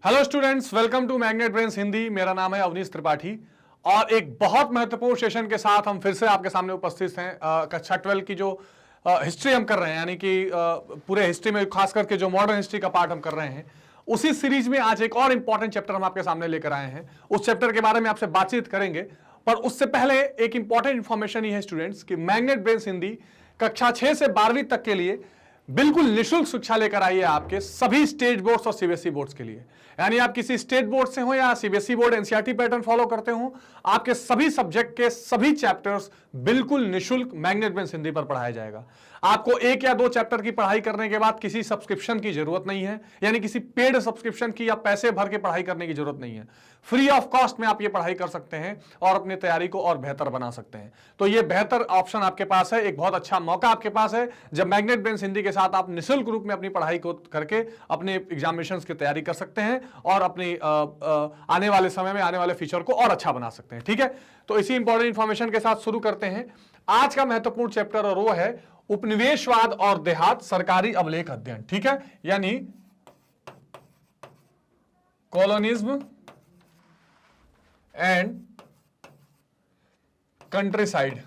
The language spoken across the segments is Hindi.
Hello students, welcome to magnet brains Hindi. मेरा नाम है अवनीश त्रिपाठी और एक बहुत महत्वपूर्ण सेशन के साथ हम फिर से आपके सामने उपस्थित हैं। कक्षा 12 की जो हिस्ट्री हम कर रहे हैं, यानी कि पूरे हिस्ट्री में खास करके जो मॉडर्न हिस्ट्री का पार्ट हम कर रहे हैं, उसी सीरीज में आज एक और इंपॉर्टेंट चैप्टर हम आपके सामने लेकर आए हैं। उस चैप्टर के बारे में आपसे बातचीत करेंगे, पर उससे पहले एक इंपॉर्टेंट इंफॉर्मेशन ये है स्टूडेंट्स कि मैग्नेट ब्रेन्स हिंदी कक्षा 6 से 12वीं तक के लिए बिल्कुल निःशुल्क शिक्षा लेकर आई है आपके सभी स्टेट बोर्ड्स और सीबीएसई बोर्ड्स के लिए। यानी आप किसी स्टेट बोर्ड से हो या CBSE board NCERT pattern follow करते हो, आपके सभी सब्जेक्ट के सभी चैप्टर्स बिल्कुल निःशुल्क मैग्नेट ब्रेन्स हिंदी पर पढ़ाया जाएगा। आपको एक या दो चैप्टर की पढ़ाई करने के बाद किसी सब्सक्रिप्शन की जरूरत नहीं है, यानी किसी पेड सब्सक्रिप्शन की या पैसे भर के पढ़ाई करने की जरूरत नहीं है। फ्री ऑफ कॉस्ट में आप ये पढ़ाई कर सकते हैं और अपनी तैयारी को और बेहतर बना सकते हैं। तो ये बेहतर ऑप्शन आपके पास है, एक बहुत अच्छा मौका आपके पास है जब मैग्नेट ब्रेन्स हिंदी के साथ आप निःशुल्क रूप में अपनी पढ़ाई को करके अपने एग्जामिनेशंस की तैयारी कर सकते हैं और अपनी आने वाले समय में आने वाले फ्यूचर को और अच्छा बना सकते हैं। ठीक है, तो इसी इंपॉर्टेंट इंफॉर्मेशन के साथ शुरू करते हैं आज का महत्वपूर्ण चैप्टर, और वो है उपनिवेशवाद और देहात सरकारी अभिलेख अध्ययन। ठीक है, यानी कॉलोनिज्म एंड कंट्री साइड,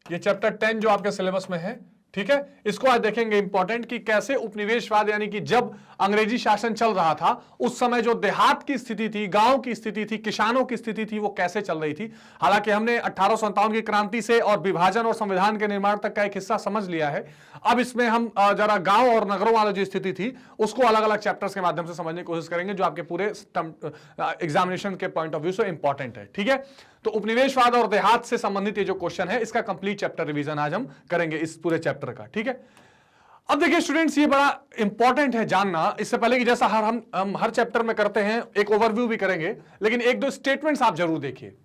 ये चैप्टर 10 जो आपके सिलेबस में है। ठीक है, इसको आज देखेंगे इंपॉर्टेंट कि कैसे उपनिवेशवाद, यानी कि जब अंग्रेजी शासन चल रहा था उस समय जो देहात की स्थिति थी, गांव की स्थिति थी, किसानों की स्थिति थी, वो कैसे चल रही थी। हालांकि हमने 1857 की क्रांति से और विभाजन और संविधान के निर्माण तक का एक हिस्सा समझ लिया है। अब इसमें हम जरा गांव और नगरों वाली जो स्थिति थी उसको अलग अलग चैप्टर्स के माध्यम से समझने की कोशिश करेंगे, जो आपके पूरे एग्जामिनेशन के पॉइंट ऑफ व्यू से इंपॉर्टेंट है। ठीक है, तो उपनिवेशवाद और देहात से संबंधित ये जो क्वेश्चन है, इसका कंप्लीट चैप्टर रिवीजन आज हम करेंगे इस पूरे चैप्टर का। ठीक है, अब देखिए स्टूडेंट्स, ये बड़ा इंपॉर्टेंट है जानना, इससे पहले कि जैसा हम हर चैप्टर में करते हैं एक ओवरव्यू भी करेंगे, लेकिन एक दो स्टेटमेंट्स आप जरूर देखिए।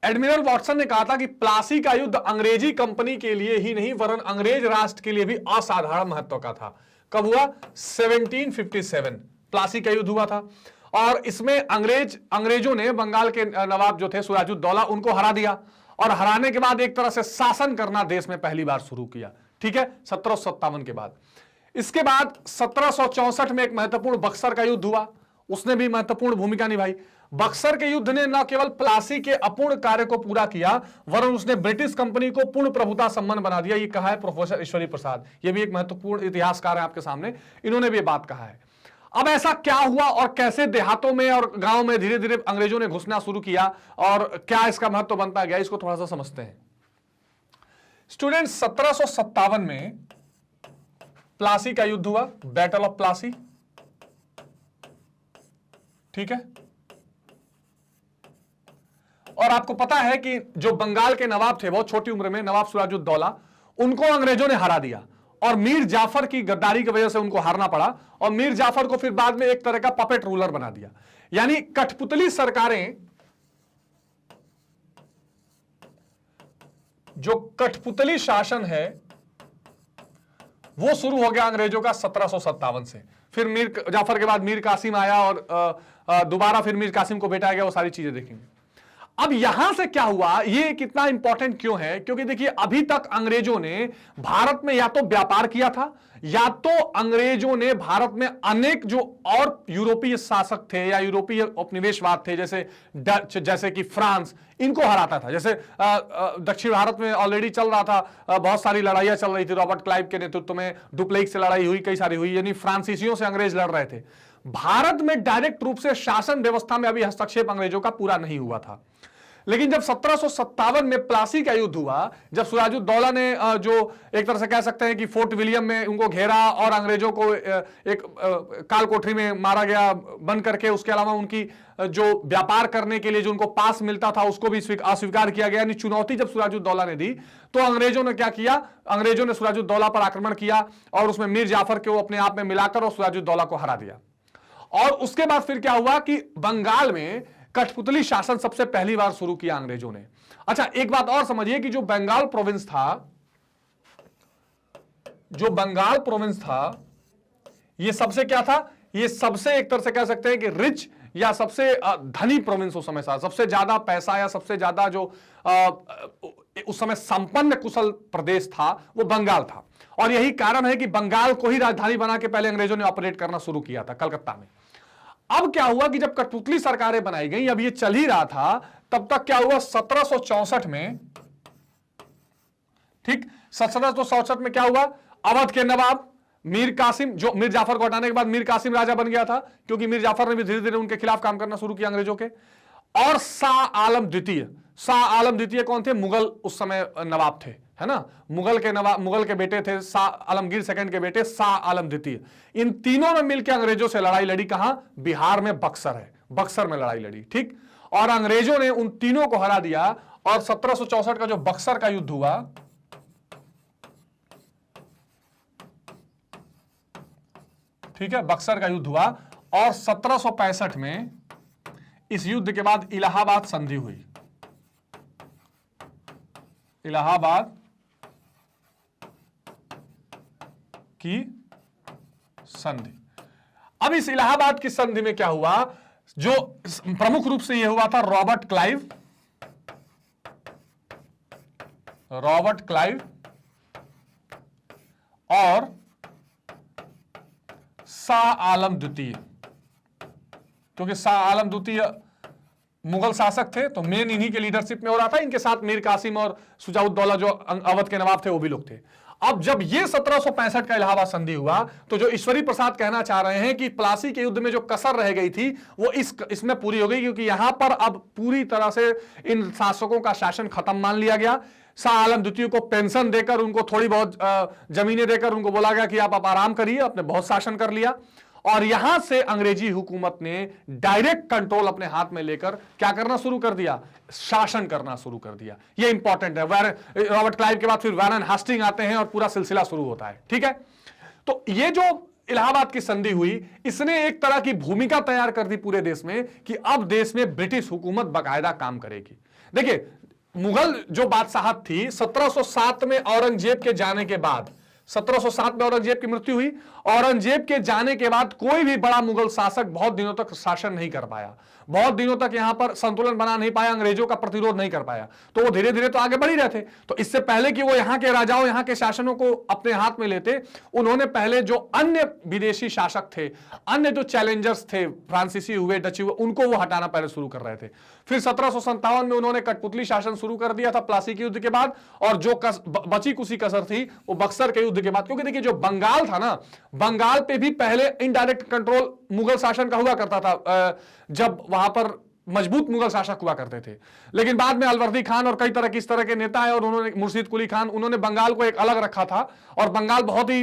एडमिरल वॉटसन ने कहा था कि प्लासी का युद्ध अंग्रेजी कंपनी के लिए ही नहीं वरन अंग्रेज राष्ट्र के लिए भी असाधारण महत्व का था। कब हुआ? 1757 प्लासी का युद्ध हुआ था और इसमें अंग्रेजों ने बंगाल के नवाब जो थे सिराजुद्दौला, उनको हरा दिया और हराने के बाद एक तरह से शासन करना देश में पहली बार शुरू किया। ठीक है, 1757 के बाद। इसके बाद 1764 में एक महत्वपूर्ण बक्सर का युद्ध हुआ, उसने भी महत्वपूर्ण भूमिका निभाई। बक्सर के युद्ध ने न केवल प्लासी के अपूर्ण कार्य को पूरा किया वरन उसने ब्रिटिश कंपनी को पूर्ण प्रभुता संपन्न बना दिया। ये कहा है प्रोफेसर ईश्वरी प्रसाद, ये भी एक महत्वपूर्ण इतिहासकार है आपके सामने, इन्होंने भी ये बात कहा है। अब ऐसा क्या हुआ और कैसे देहातों में और गांव में धीरे धीरे अंग्रेजों ने घुसना शुरू किया और क्या इसका महत्व बनता गया, इसको थोड़ा सा समझते हैं। स्टूडेंट्स, 1757 में प्लासी का युद्ध हुआ, बैटल ऑफ प्लासी। ठीक है, और आपको पता है कि जो बंगाल के नवाब थे बहुत छोटी उम्र में, नवाब सिराजुद्दौला, उनको अंग्रेजों ने हरा दिया और मीर जाफर की गद्दारी की वजह से उनको हारना पड़ा और मीर जाफर को फिर बाद में एक तरह का पपेट रूलर बना दिया। यानी कठपुतली सरकारें, जो कठपुतली शासन है वो शुरू हो गया अंग्रेजों का 1757 से। फिर मीर जाफर के बाद मीर कासिम आया और दोबारा फिर मीर कासिम को बेटा गया, वो सारी चीजें देखेंगे। अब यहां से क्या हुआ, ये कितना इंपॉर्टेंट क्यों है, क्योंकि देखिए अभी तक अंग्रेजों ने भारत में या तो व्यापार किया था या तो अंग्रेजों ने भारत में अनेक जो और यूरोपीय शासक थे या यूरोपीय उपनिवेशवाद थे, जैसे डच, जैसे कि फ्रांस, इनको हराता था। जैसे दक्षिण भारत में ऑलरेडी चल रहा था, बहुत सारी लड़ाइयां चल रही थी, रॉबर्ट क्लाइव के नेतृत्व में डुप्लेक्स से लड़ाई हुई, कई सारी हुई, यानी फ्रांसीसियों से अंग्रेज लड़ रहे थे। भारत में डायरेक्ट रूप से शासन व्यवस्था में अभी हस्तक्षेप अंग्रेजों का पूरा नहीं हुआ था। लेकिन जब 1757 में प्लासी का युद्ध हुआ, जब सिराजुद्दौला ने जो एक तरह से कह सकते हैं कि फोर्ट विलियम में उनको घेरा और अंग्रेजों को एक काल कोठरी में मारा गया बंद करके, उसके अलावा उनकी जो व्यापार करने के लिए जो उनको पास मिलता था उसको भी अस्वीकार किया गया, यानी चुनौती जब सिराजुद्दौला ने दी तो अंग्रेजों ने क्या किया, अंग्रेजों ने सिराजुद्दौला पर आक्रमण किया और उसमें मीर जाफर को अपने आप में मिलाकर और सिराजुद्दौला को हरा दिया। और उसके बाद फिर क्या हुआ कि बंगाल में कठपुतली शासन सबसे पहली बार शुरू किया अंग्रेजों ने। अच्छा, एक बात और समझिए कि जो बंगाल प्रोविंस था, ये सबसे क्या था, ये सबसे एक तरह से कह सकते हैं कि रिच या सबसे धनी प्रोविंस उस समय था, सबसे ज्यादा पैसा या सबसे ज्यादा जो उस समय संपन्न कुशल प्रदेश था वो बंगाल था, और यही कारण है कि बंगाल को ही राजधानी बना के पहले अंग्रेजों ने ऑपरेट करना शुरू किया था कलकत्ता में। अब क्या हुआ कि जब कठपुतली सरकारें बनाई गई, अब ये चल ही रहा था, तब तक क्या हुआ 1764 में, ठीक 1764 में क्या हुआ, अवध के नवाब मीर कासिम, जो मीर जाफर को हटाने के बाद मीर कासिम राजा बन गया था, क्योंकि मीर जाफर ने भी धीरे धीरे उनके खिलाफ काम करना शुरू किया अंग्रेजों के, और शाह आलम द्वितीय। शाह आलम द्वितीय कौन थे, मुगल उस समय नवाब थे, है ना, मुगल के नवाब, मुगल के बेटे थे, शाह आलमगीर सेकंड के बेटे शाह आलम द्वितीय। इन तीनों ने मिलकर अंग्रेजों से लड़ाई लड़ी, कहां, बिहार में बक्सर है, बक्सर में लड़ाई लड़ी, ठीक, और अंग्रेजों ने उन तीनों को हरा दिया, और 1764 का जो बक्सर का युद्ध हुआ, ठीक है, बक्सर का युद्ध हुआ, और 1765 में इस युद्ध के बाद इलाहाबाद संधि हुई, इलाहाबाद की संधि। अब इस इलाहाबाद की संधि में क्या हुआ, जो प्रमुख रूप से यह हुआ था रॉबर्ट क्लाइव, रॉबर्ट क्लाइव और शाह आलम द्वितीय, क्योंकि शाह आलम द्वितीय मुगल शासक थे तो मेन इन्हीं के लीडरशिप में हो रहा था, इनके साथ मीर कासिम और शुजाउद्दौला जो अवध के नवाब थे वो भी लोग थे। अब जब ये 1765 का इलाहाबाद संधि हुआ, तो जो ईश्वरी प्रसाद कहना चाह रहे हैं कि प्लासी के युद्ध में जो कसर रह गई थी वो इसमें पूरी हो गई, क्योंकि यहां पर अब पूरी तरह से इन शासकों का शासन खत्म मान लिया गया। शाह आलम द्वितीय को पेंशन देकर, उनको थोड़ी बहुत जमीनें देकर उनको बोला गया कि आप आराम करिए, आपने बहुत शासन कर लिया, और यहां से अंग्रेजी हुकूमत ने डायरेक्ट कंट्रोल अपने हाथ में लेकर क्या करना शुरू कर दिया, शासन करना शुरू कर दिया। यह इंपॉर्टेंट है। रॉबर्ट क्लाइव के बाद फिर वैरन हास्टिंग आते हैं और पूरा सिलसिला शुरू होता है, ठीक है। तो ये जो इलाहाबाद की संधि हुई, इसने एक तरह की भूमिका तैयार कर दी पूरे देश में कि अब देश में ब्रिटिश हुकूमत बाकायदा काम करेगी। देखिए, मुगल जो बादशाहत थी 1707 में औरंगजेब के जाने के बाद, 1707 में औरंगजेब की मृत्यु हुई, औरंगजेब के जाने के बाद कोई भी बड़ा मुगल शासक बहुत दिनों तक शासन नहीं कर पाया, बहुत दिनों तक यहां पर संतुलन बना नहीं पाया, अंग्रेजों का प्रतिरोध नहीं कर पाया, तो वो धीरे धीरे तो आगे बढ़ ही रहे थे। तो इससे पहले कि वो यहाँ के राजाओं, यहाँ के शासनों को अपने हाथ में लेते, उन्होंने पहले जो अन्य विदेशी शासक थे, अन्य जो चैलेंजर्स थे, फ्रांसीसी हुए, डची हुए, उनको वो हटाना पहले शुरू कर रहे थे। फिर 1757 में उन्होंने कठपुतली शासन शुरू कर दिया था प्लासी के युद्ध के बाद, और जो बची कुछ कसर थी वो बक्सर के युद्ध के बाद। क्योंकि देखिए, जो बंगाल था ना, बंगाल पे भी पहले इनडायरेक्ट कंट्रोल मुगल शासन का हुआ करता था, जब वहां पर मजबूत मुगल शासक हुआ करते थे। लेकिन बाद में अलवर्दी खान और कई तरह के इस तरह के नेता है, और उन्होंने मुर्शिद कुली खान, उन्होंने बंगाल को एक अलग रखा था, और बंगाल बहुत ही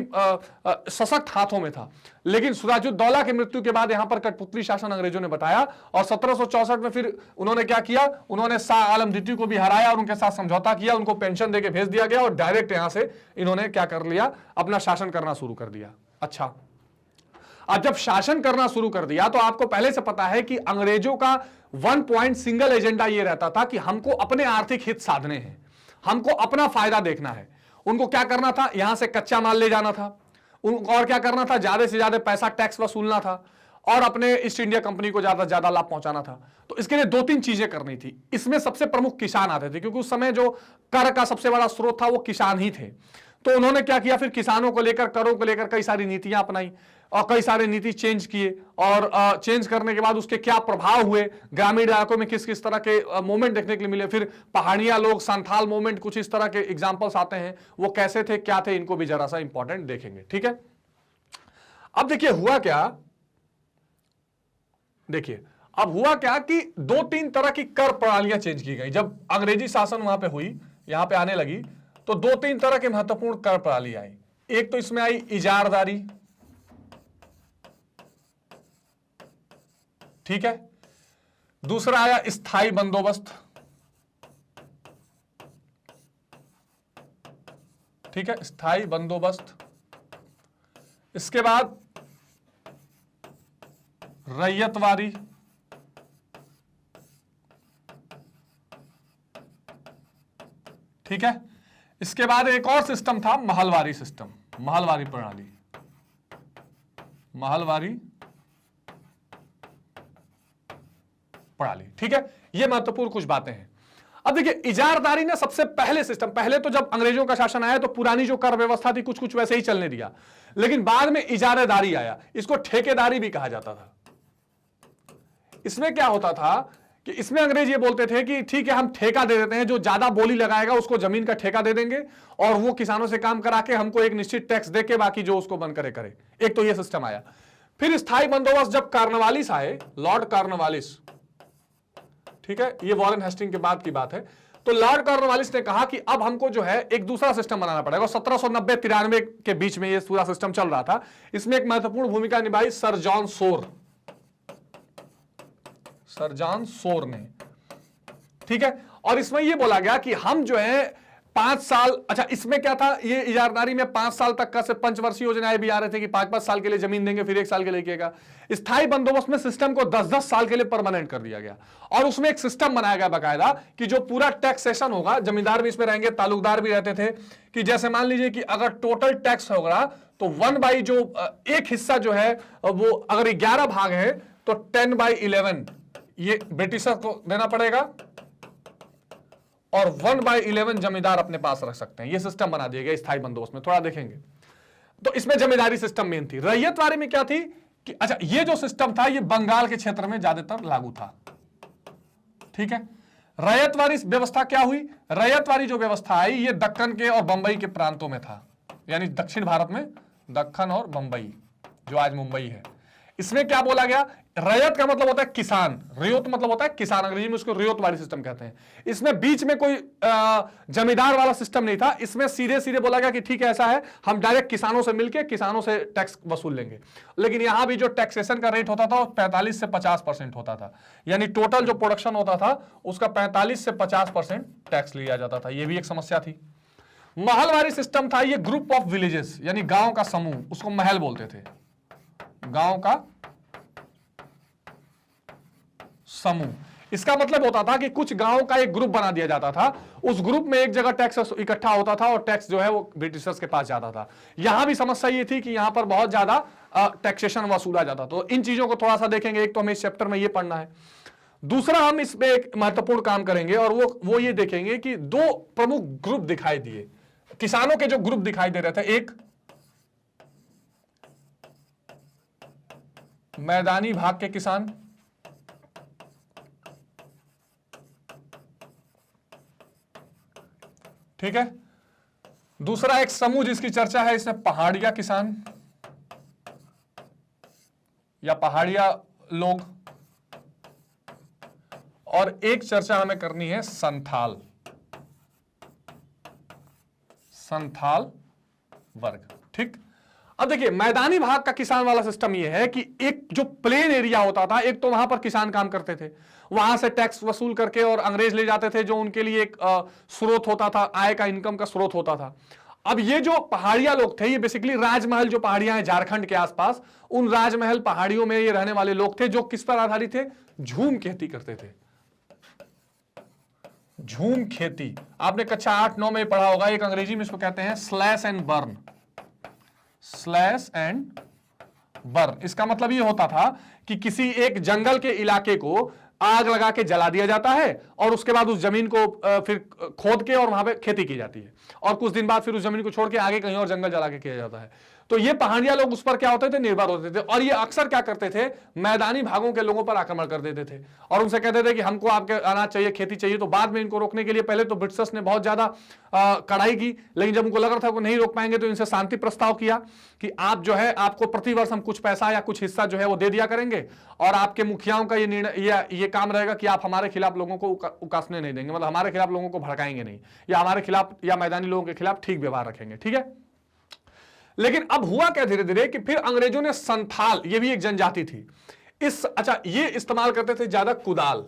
सशक्त हाथों में था। लेकिन सिराजुद्दौला की मृत्यु के बाद यहां पर कठपुतली शासन अंग्रेजों ने बताया, और 1764 में फिर उन्होंने क्या किया, उन्होंने शाह आलम द्वितीय को भी हराया और उनके साथ समझौता किया, उनको पेंशन देके भेज दिया गया, और डायरेक्ट यहां से इन्होंने क्या कर लिया, अपना शासन करना शुरू कर दिया। अच्छा, अब जब शासन करना शुरू कर दिया तो आपको पहले से पता है कि अंग्रेजों का वन पॉइंट सिंगल एजेंडा यह रहता था कि हमको अपने आर्थिक हित साधने हैं, हमको अपना फायदा देखना है। उनको क्या करना था, यहां से कच्चा माल ले जाना था, और क्या करना था, ज्यादा से ज्यादा पैसा टैक्स वसूलना था, और अपने ईस्ट इंडिया कंपनी को ज्यादा से ज्यादा लाभ पहुंचाना था। तो इसके लिए दो तीन चीजें करनी थी। इसमें सबसे प्रमुख किसान आते थे, क्योंकि उस समय जो कर का सबसे बड़ा स्रोत था वो किसान ही थे। तो उन्होंने क्या किया, फिर किसानों को लेकर, करों को लेकर कई सारी नीतियां अपनाई, और कई सारे नीति चेंज किए, और चेंज करने के बाद उसके क्या प्रभाव हुए, ग्रामीण इलाकों में किस किस तरह के मूवमेंट देखने के लिए मिले। फिर पहाड़िया लोग, संथाल मूवमेंट, कुछ इस तरह के एग्जाम्पल्स आते हैं, वो कैसे थे, क्या थे, इनको भी जरा सा इंपॉर्टेंट देखेंगे, ठीक है। अब देखिए हुआ क्या, देखिए अब हुआ क्या कि दो तीन तरह की कर प्रणालियां चेंज की गई। जब अंग्रेजी शासन वहां पे हुई, यहां पे आने लगी, तो दो तीन तरह के महत्वपूर्ण कर प्रणाली आई। एक तो इसमें आई इजारदारी, ठीक है। दूसरा आया स्थायी बंदोबस्त, ठीक है, स्थायी बंदोबस्त। इसके बाद रैयतवारी, ठीक है। इसके बाद एक और सिस्टम था, महलवारी सिस्टम, महलवारी प्रणाली, महलवारी प्रणाली, ठीक है। ये महत्वपूर्ण कुछ बातें हैं। अब देखिए इजारदारी ने सबसे पहले सिस्टम, पहले तो जब अंग्रेजों का शासन आया तो पुरानी जो कर व्यवस्था थी कुछ कुछ वैसे ही चलने दिया, लेकिन बाद में इजारेदारी आया, इसको ठेकेदारी भी कहा जाता था। इसमें क्या होता था कि इसमें अंग्रेज ये बोलते थे कि ठीक है हम ठेका दे देते हैं, जो ज्यादा बोली लगाएगा उसको जमीन का ठेका दे देंगे और वो किसानों से काम करा के हमको एक निश्चित टैक्स दे के बाकी जो उसको बंद करे करे। एक तो ये सिस्टम आया। फिर स्थायी बंदोबस्त जब कार्नवालिस आए, लॉर्ड कार्नवालिस, ठीक है, ये वॉरेन हेस्टिंग के बाद की बात है, तो लॉर्ड कॉर्नवालिस ने कहा कि अब हमको जो है एक दूसरा सिस्टम बनाना पड़ेगा। 1790-93 के बीच में ये पूरा सिस्टम चल रहा था। इसमें एक महत्वपूर्ण भूमिका निभाई सर जॉन सोर, सर जॉन सोर ने, ठीक है। और इसमें ये बोला गया कि हम जो है 5 साल, अच्छा इसमें क्या था, ये इजारदारी में 5 साल तक का से पंचवर्षीय योजनाएं भी आ रहे थे कि 5-5 साल के लिए जमीन देंगे फिर 1 साल के लिए किएगा। स्थायी बंदोबस्त में सिस्टम को 10-10 साल के लिए परमानेंट कर दिया गया और उसमें एक सिस्टम बनाया गया बाकायदा कि जो पूरा टैक्सेशन होगा, जमींदार भी इसमें रहेंगे, तालुकदार भी रहते थे, कि जैसे मान लीजिए कि अगर टोटल टैक्स होगा तो 1/, जो एक हिस्सा जो है वो अगर 11 भाग है तो 10/11 ये ब्रिटिशर को देना पड़ेगा और 1/11 जमींदार अपने पास रख सकते हैं। ये सिस्टम बना दिया गया स्थायी बंदोबस्त में, थोड़ा देखेंगे। तो इसमें जमींदारी सिस्टम मेन थी। रैयतवारी में क्या थी कि अच्छा ये जो सिस्टम था ये बंगाल के क्षेत्र में ज्यादातर लागू था, ठीक है। रैयतवारी व्यवस्था क्या हुई, रैयतवारी जो व्यवस्था आई ये दक्कन के और बंबई के प्रांतों में था, यानी दक्षिण भारत में दक्कन और बंबई जो आज मुंबई है। इसमें क्या बोला गया, रैयत का मतलब होता है किसान, रियोत मतलब होता है किसान, अंग्रेजी में उसको रियोतवारी सिस्टम कहते हैं। इसमें बीच में कोई जमींदार वाला सिस्टम नहीं था। इसमें सीधे सीधे बोला गया कि ठीक है ऐसा है, हम डायरेक्ट किसानों से मिलकर किसानों से टैक्स वसूल लेंगे। लेकिन यहां भी जो टैक्सेशन का रेट होता था वो 45 से 50% होता था, यानी टोटल जो प्रोडक्शन होता था उसका 45 से 50% टैक्स लिया जाता था। यह भी एक समस्या थी। महलवारी सिस्टम था, ये ग्रुप ऑफ विलेजेस यानी गांव का समूह, उसको महल बोलते थे, गांव का समूह। इसका मतलब होता था कि कुछ गांव का एक ग्रुप बना दिया जाता था, उस ग्रुप में एक जगह टैक्स इकट्ठा होता था और टैक्स जो है वो ब्रिटिशर्स के पास जाता था। यहां भी समस्या ये थी कि यहां पर बहुत ज्यादा टैक्सेशन वसूला जाता। तो इन चीजों को थोड़ा सा देखेंगे। एक तो हमें इस चैप्टर में ये पढ़ना है, दूसरा हम इसमें एक महत्वपूर्ण काम करेंगे और वो ये देखेंगे कि 2 प्रमुख ग्रुप दिखाई दिए, किसानों के जो ग्रुप दिखाई दे रहे थे, एक मैदानी भाग के किसान, ठीक है, दूसरा एक समूह जिसकी चर्चा है इसमें पहाड़िया किसान या पहाड़िया लोग, और एक चर्चा हमें करनी है संथाल, संथाल वर्ग, ठीक। अब देखिए मैदानी भाग का किसान वाला सिस्टम यह है कि एक जो प्लेन एरिया होता था, एक तो वहां पर किसान काम करते थे, वहां से टैक्स वसूल करके और अंग्रेज ले जाते थे, जो उनके लिए एक स्रोत होता था, आय का, इनकम का स्रोत होता था। अब ये जो पहाड़िया लोग थे, ये बेसिकली राजमहल जो पहाड़ियां हैं झारखंड के आसपास, उन राजमहल पहाड़ियों में ये रहने वाले लोग थे, जो किस पर आधारित थे, झूम खेती करते थे। झूम खेती आपने कक्षा 8-9 में पढ़ा होगा, एक अंग्रेजी में इसको कहते हैं slash and burn, slash and burn. इसका मतलब ये होता था कि किसी एक जंगल के इलाके को आग लगा के जला दिया जाता है और उसके बाद उस जमीन को फिर खोद के और वहां पे खेती की जाती है और कुछ दिन बाद फिर उस जमीन को छोड़ के आगे कहीं और जंगल जला के किया जाता है। तो ये पहाड़िया लोग उस पर क्या होते थे, निर्भर होते थे और ये अक्सर क्या करते थे, मैदानी भागों के लोगों पर आक्रमण कर देते थे और उनसे कहते थे कि हमको आपके अनाज चाहिए, खेती चाहिए। तो बाद में इनको रोकने के लिए पहले तो ब्रिटिशर्स ने बहुत ज्यादा कड़ाई की, लेकिन जब उनको लग रहा था वो नहीं रोक पाएंगे तो इनसे शांति प्रस्ताव किया कि आप जो है, आपको प्रतिवर्ष हम कुछ पैसा या कुछ हिस्सा जो है वो दे दिया करेंगे और आपके मुखियाओं का ये निर्णय, ये काम रहेगा कि आप हमारे खिलाफ लोगों को उकासने नहीं देंगे, मतलब हमारे खिलाफ लोगों को भड़काएंगे नहीं, या हमारे खिलाफ या मैदानी लोगों के खिलाफ ठीक व्यवहार रखेंगे, ठीक है। लेकिन अब हुआ क्या धीरे धीरे कि फिर अंग्रेजों ने संथाल, ये भी एक जनजाति थी, ये इस्तेमाल करते थे ज्यादा कुदाल,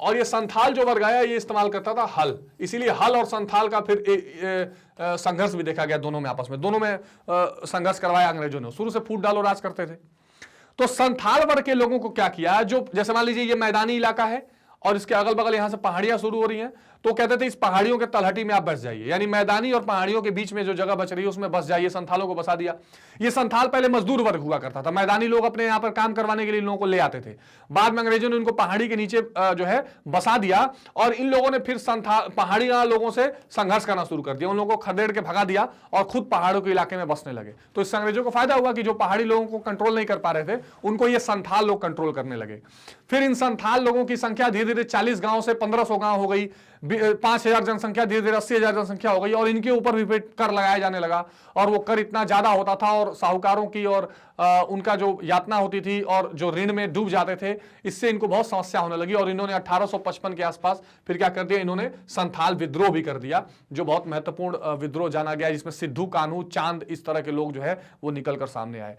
और ये संथाल जो वर्ग आया ये इस्तेमाल करता था हल। इसीलिए हल और संथाल का फिर संघर्ष भी देखा गया दोनों में, आपस में दोनों में संघर्ष करवाया अंग्रेजों ने, शुरू से फूट डालो राज करते थे। तो संथाल वर्ग के लोगों को क्या किया, जो जैसे मान लीजिए ये मैदानी इलाका है और इसके अगल बगल यहां से पहाड़ियां शुरू हो रही हैं, तो कहते थे इस पहाड़ियों के तलहटी में आप बस जाइए, यानी मैदानी और पहाड़ियों के बीच में जो जगह बच रही है उसमें बस जाइए। संथालों को बसा दिया। ये संथाल पहले मजदूर वर्ग हुआ करता था, मैदानी लोग अपने यहां पर काम करवाने के लिए लोगों को ले आते थे। बाद में अंग्रेजों ने उनको पहाड़ी के नीचे जो है बसा दिया और इन लोगों ने फिर पहाड़ी लोगों से संघर्ष करना शुरू कर दिया, उन लोगों को खदेड़ के भगा दिया और खुद पहाड़ों के इलाके में बसने लगे। तो इससे अंग्रेजों को फायदा हुआ कि जो पहाड़ी लोगों को कंट्रोल नहीं कर पा रहे थे उनको ये संथाल लोग कंट्रोल करने लगे। फिर इन संथाल लोगों की संख्या धीरे धीरे 40 गांव से 1500 गांव हो गई, 5000 जनसंख्या धीरे धीरे 80,000 जनसंख्या हो गई और इनके ऊपर भी कर लगाया जाने लगा। और वो कर इतना ज्यादा होता था और साहूकारों की और उनका जो यातना होती थी और जो ऋण में डूब जाते थे, इससे इनको बहुत समस्या होने लगी। और इन्होंने 1855 के आसपास फिर क्या कर दिया, इन्होंने संथाल विद्रोह भी कर दिया, जो बहुत महत्वपूर्ण विद्रोह जाना गया, जिसमें सिद्धू, कान्हू, चांद इस तरह के लोग जो है वो निकलकर सामने आए।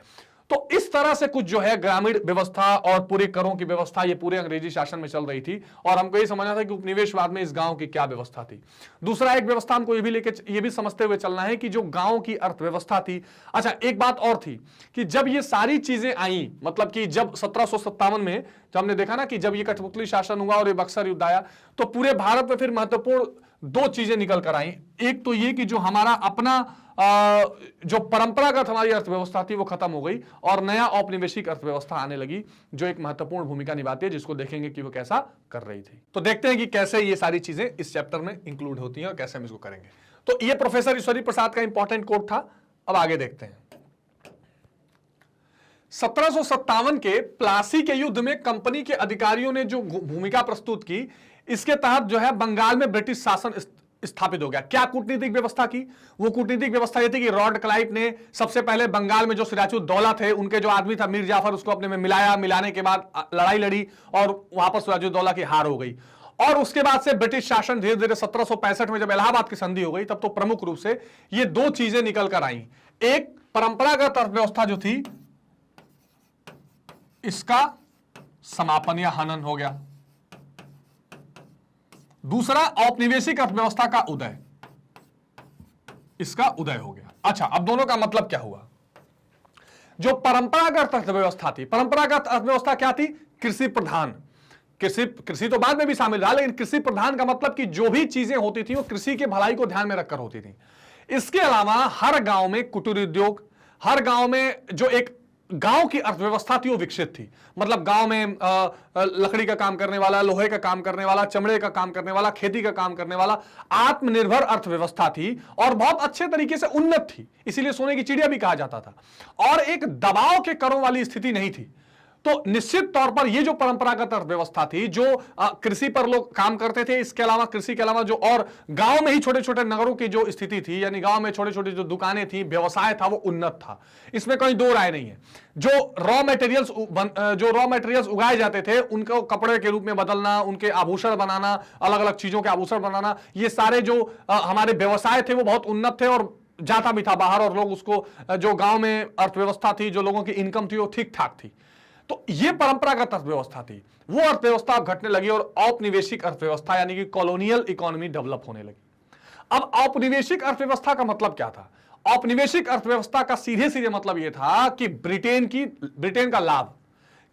तो इस तरह से कुछ जो है ग्रामीण व्यवस्था और पूरे करों की व्यवस्था ये पूरे अंग्रेजी शासन में चल रही थी। और हमको ये समझना था कि उपनिवेशवाद में इस गांव की क्या व्यवस्था थी। दूसरा एक व्यवस्था हमको ये भी समझते हुए चलना है कि जो गांव की अर्थव्यवस्था थी। अच्छा, एक बात और थी कि जब ये सारी चीजें आई, मतलब कि जब 1757 में जब हमने देखा ना कि जब ये कठपुतली शासन हुआ और ये बक्सर युद्ध आया, तो पूरे भारत में फिर महत्वपूर्ण दो चीजें निकल कर आई। एक तो ये कि जो हमारा अपना जो परंपरागत हमारी अर्थव्यवस्था थी वो खत्म हो गई और नया औपनिवेशिक अर्थव्यवस्था आने लगी, जो एक महत्वपूर्ण भूमिका निभाती है, जिसको देखेंगे कि वो कैसा कर रही थी। तो देखते हैं कि कैसे ये सारी चीजें इस चैप्टर में इंक्लूड होती हैं और कैसे हम इसको करेंगे। तो ये प्रोफेसर ईश्वरी प्रसाद का इंपॉर्टेंट कोट था। अब आगे देखते हैं। 1757 के प्लासी के युद्ध में कंपनी के अधिकारियों ने जो भूमिका प्रस्तुत की, इसके तहत जो है बंगाल में ब्रिटिश शासन स्थापित हो गया। क्या कूटनीतिक व्यवस्था की? वो कूटनीतिक व्यवस्था ये थी कि लॉर्ड क्लाइव ने सबसे पहले बंगाल में जो सिराजुद्दौला थे, उनके जो आदमी था मीर जाफर, उसको अपने में मिलाया। मिलाने के बाद लड़ाई लड़ी और वहां पर सिराजुद्दौला की हार हो गई। और उसके बाद से ब्रिटिश शासन धीरे धीरे 1765 में जब इलाहाबाद की संधि हो गई, तब तो प्रमुख रूप से ये दो चीजें निकल कर आई। एक, परंपरागत अर्थव्यवस्था जो थी इसका समापन या हनन हो गया। दूसरा, औपनिवेशिक अर्थव्यवस्था का उदय, इसका उदय हो गया। अच्छा, अब दोनों का मतलब क्या हुआ? जो परंपरागत अर्थव्यवस्था थी, परंपरागत अर्थव्यवस्था क्या थी? कृषि प्रधान। कृषि तो बाद में भी शामिल रहा, लेकिन कृषि प्रधान का मतलब कि जो भी चीजें होती थी वो कृषि के भलाई को ध्यान में रखकर होती थी। इसके अलावा हर गांव में कुटीर उद्योग, हर गांव में जो एक गांव की अर्थव्यवस्था थी वो विकसित थी। मतलब गांव में लकड़ी का काम करने वाला, लोहे का काम करने वाला, चमड़े का काम करने वाला, खेती का काम करने वाला, आत्मनिर्भर अर्थव्यवस्था थी और बहुत अच्छे तरीके से उन्नत थी। इसीलिए सोने की चिड़िया भी कहा जाता था। और एक दबाव के करों वाली स्थिति नहीं थी। तो निश्चित तौर पर ये जो परंपरागत अर्थव्यवस्था थी, जो कृषि पर लोग काम करते थे, इसके अलावा कृषि के अलावा जो और गांव में ही छोटे छोटे नगरों की जो स्थिति थी, यानी गांव में छोटे छोटे जो दुकानें थी, व्यवसाय था, वो उन्नत था। इसमें कोई दो राय नहीं है। जो रॉ मटेरियल्स उगाए जाते थे, उनको कपड़े के रूप में बदलना, उनके आभूषण बनाना, अलग अलग चीजों के आभूषण बनाना, ये सारे जो हमारे व्यवसाय थे वो बहुत उन्नत थे और जाता भी था बाहर। और लोग उसको, जो गांव में अर्थव्यवस्था थी, जो लोगों की इनकम थी, वो ठीक ठाक थी। तो ये परंपरागत अर्थव्यवस्था थी। वो अर्थव्यवस्था घटने लगी और औपनिवेशिक अर्थव्यवस्था यानी कि कॉलोनियल इकोनॉमी डेवलप होने लगी। अब औपनिवेशिक अर्थव्यवस्था का मतलब क्या था? औपनिवेशिक अर्थव्यवस्था का सीधे सीधे मतलब यह था कि ब्रिटेन का लाभ,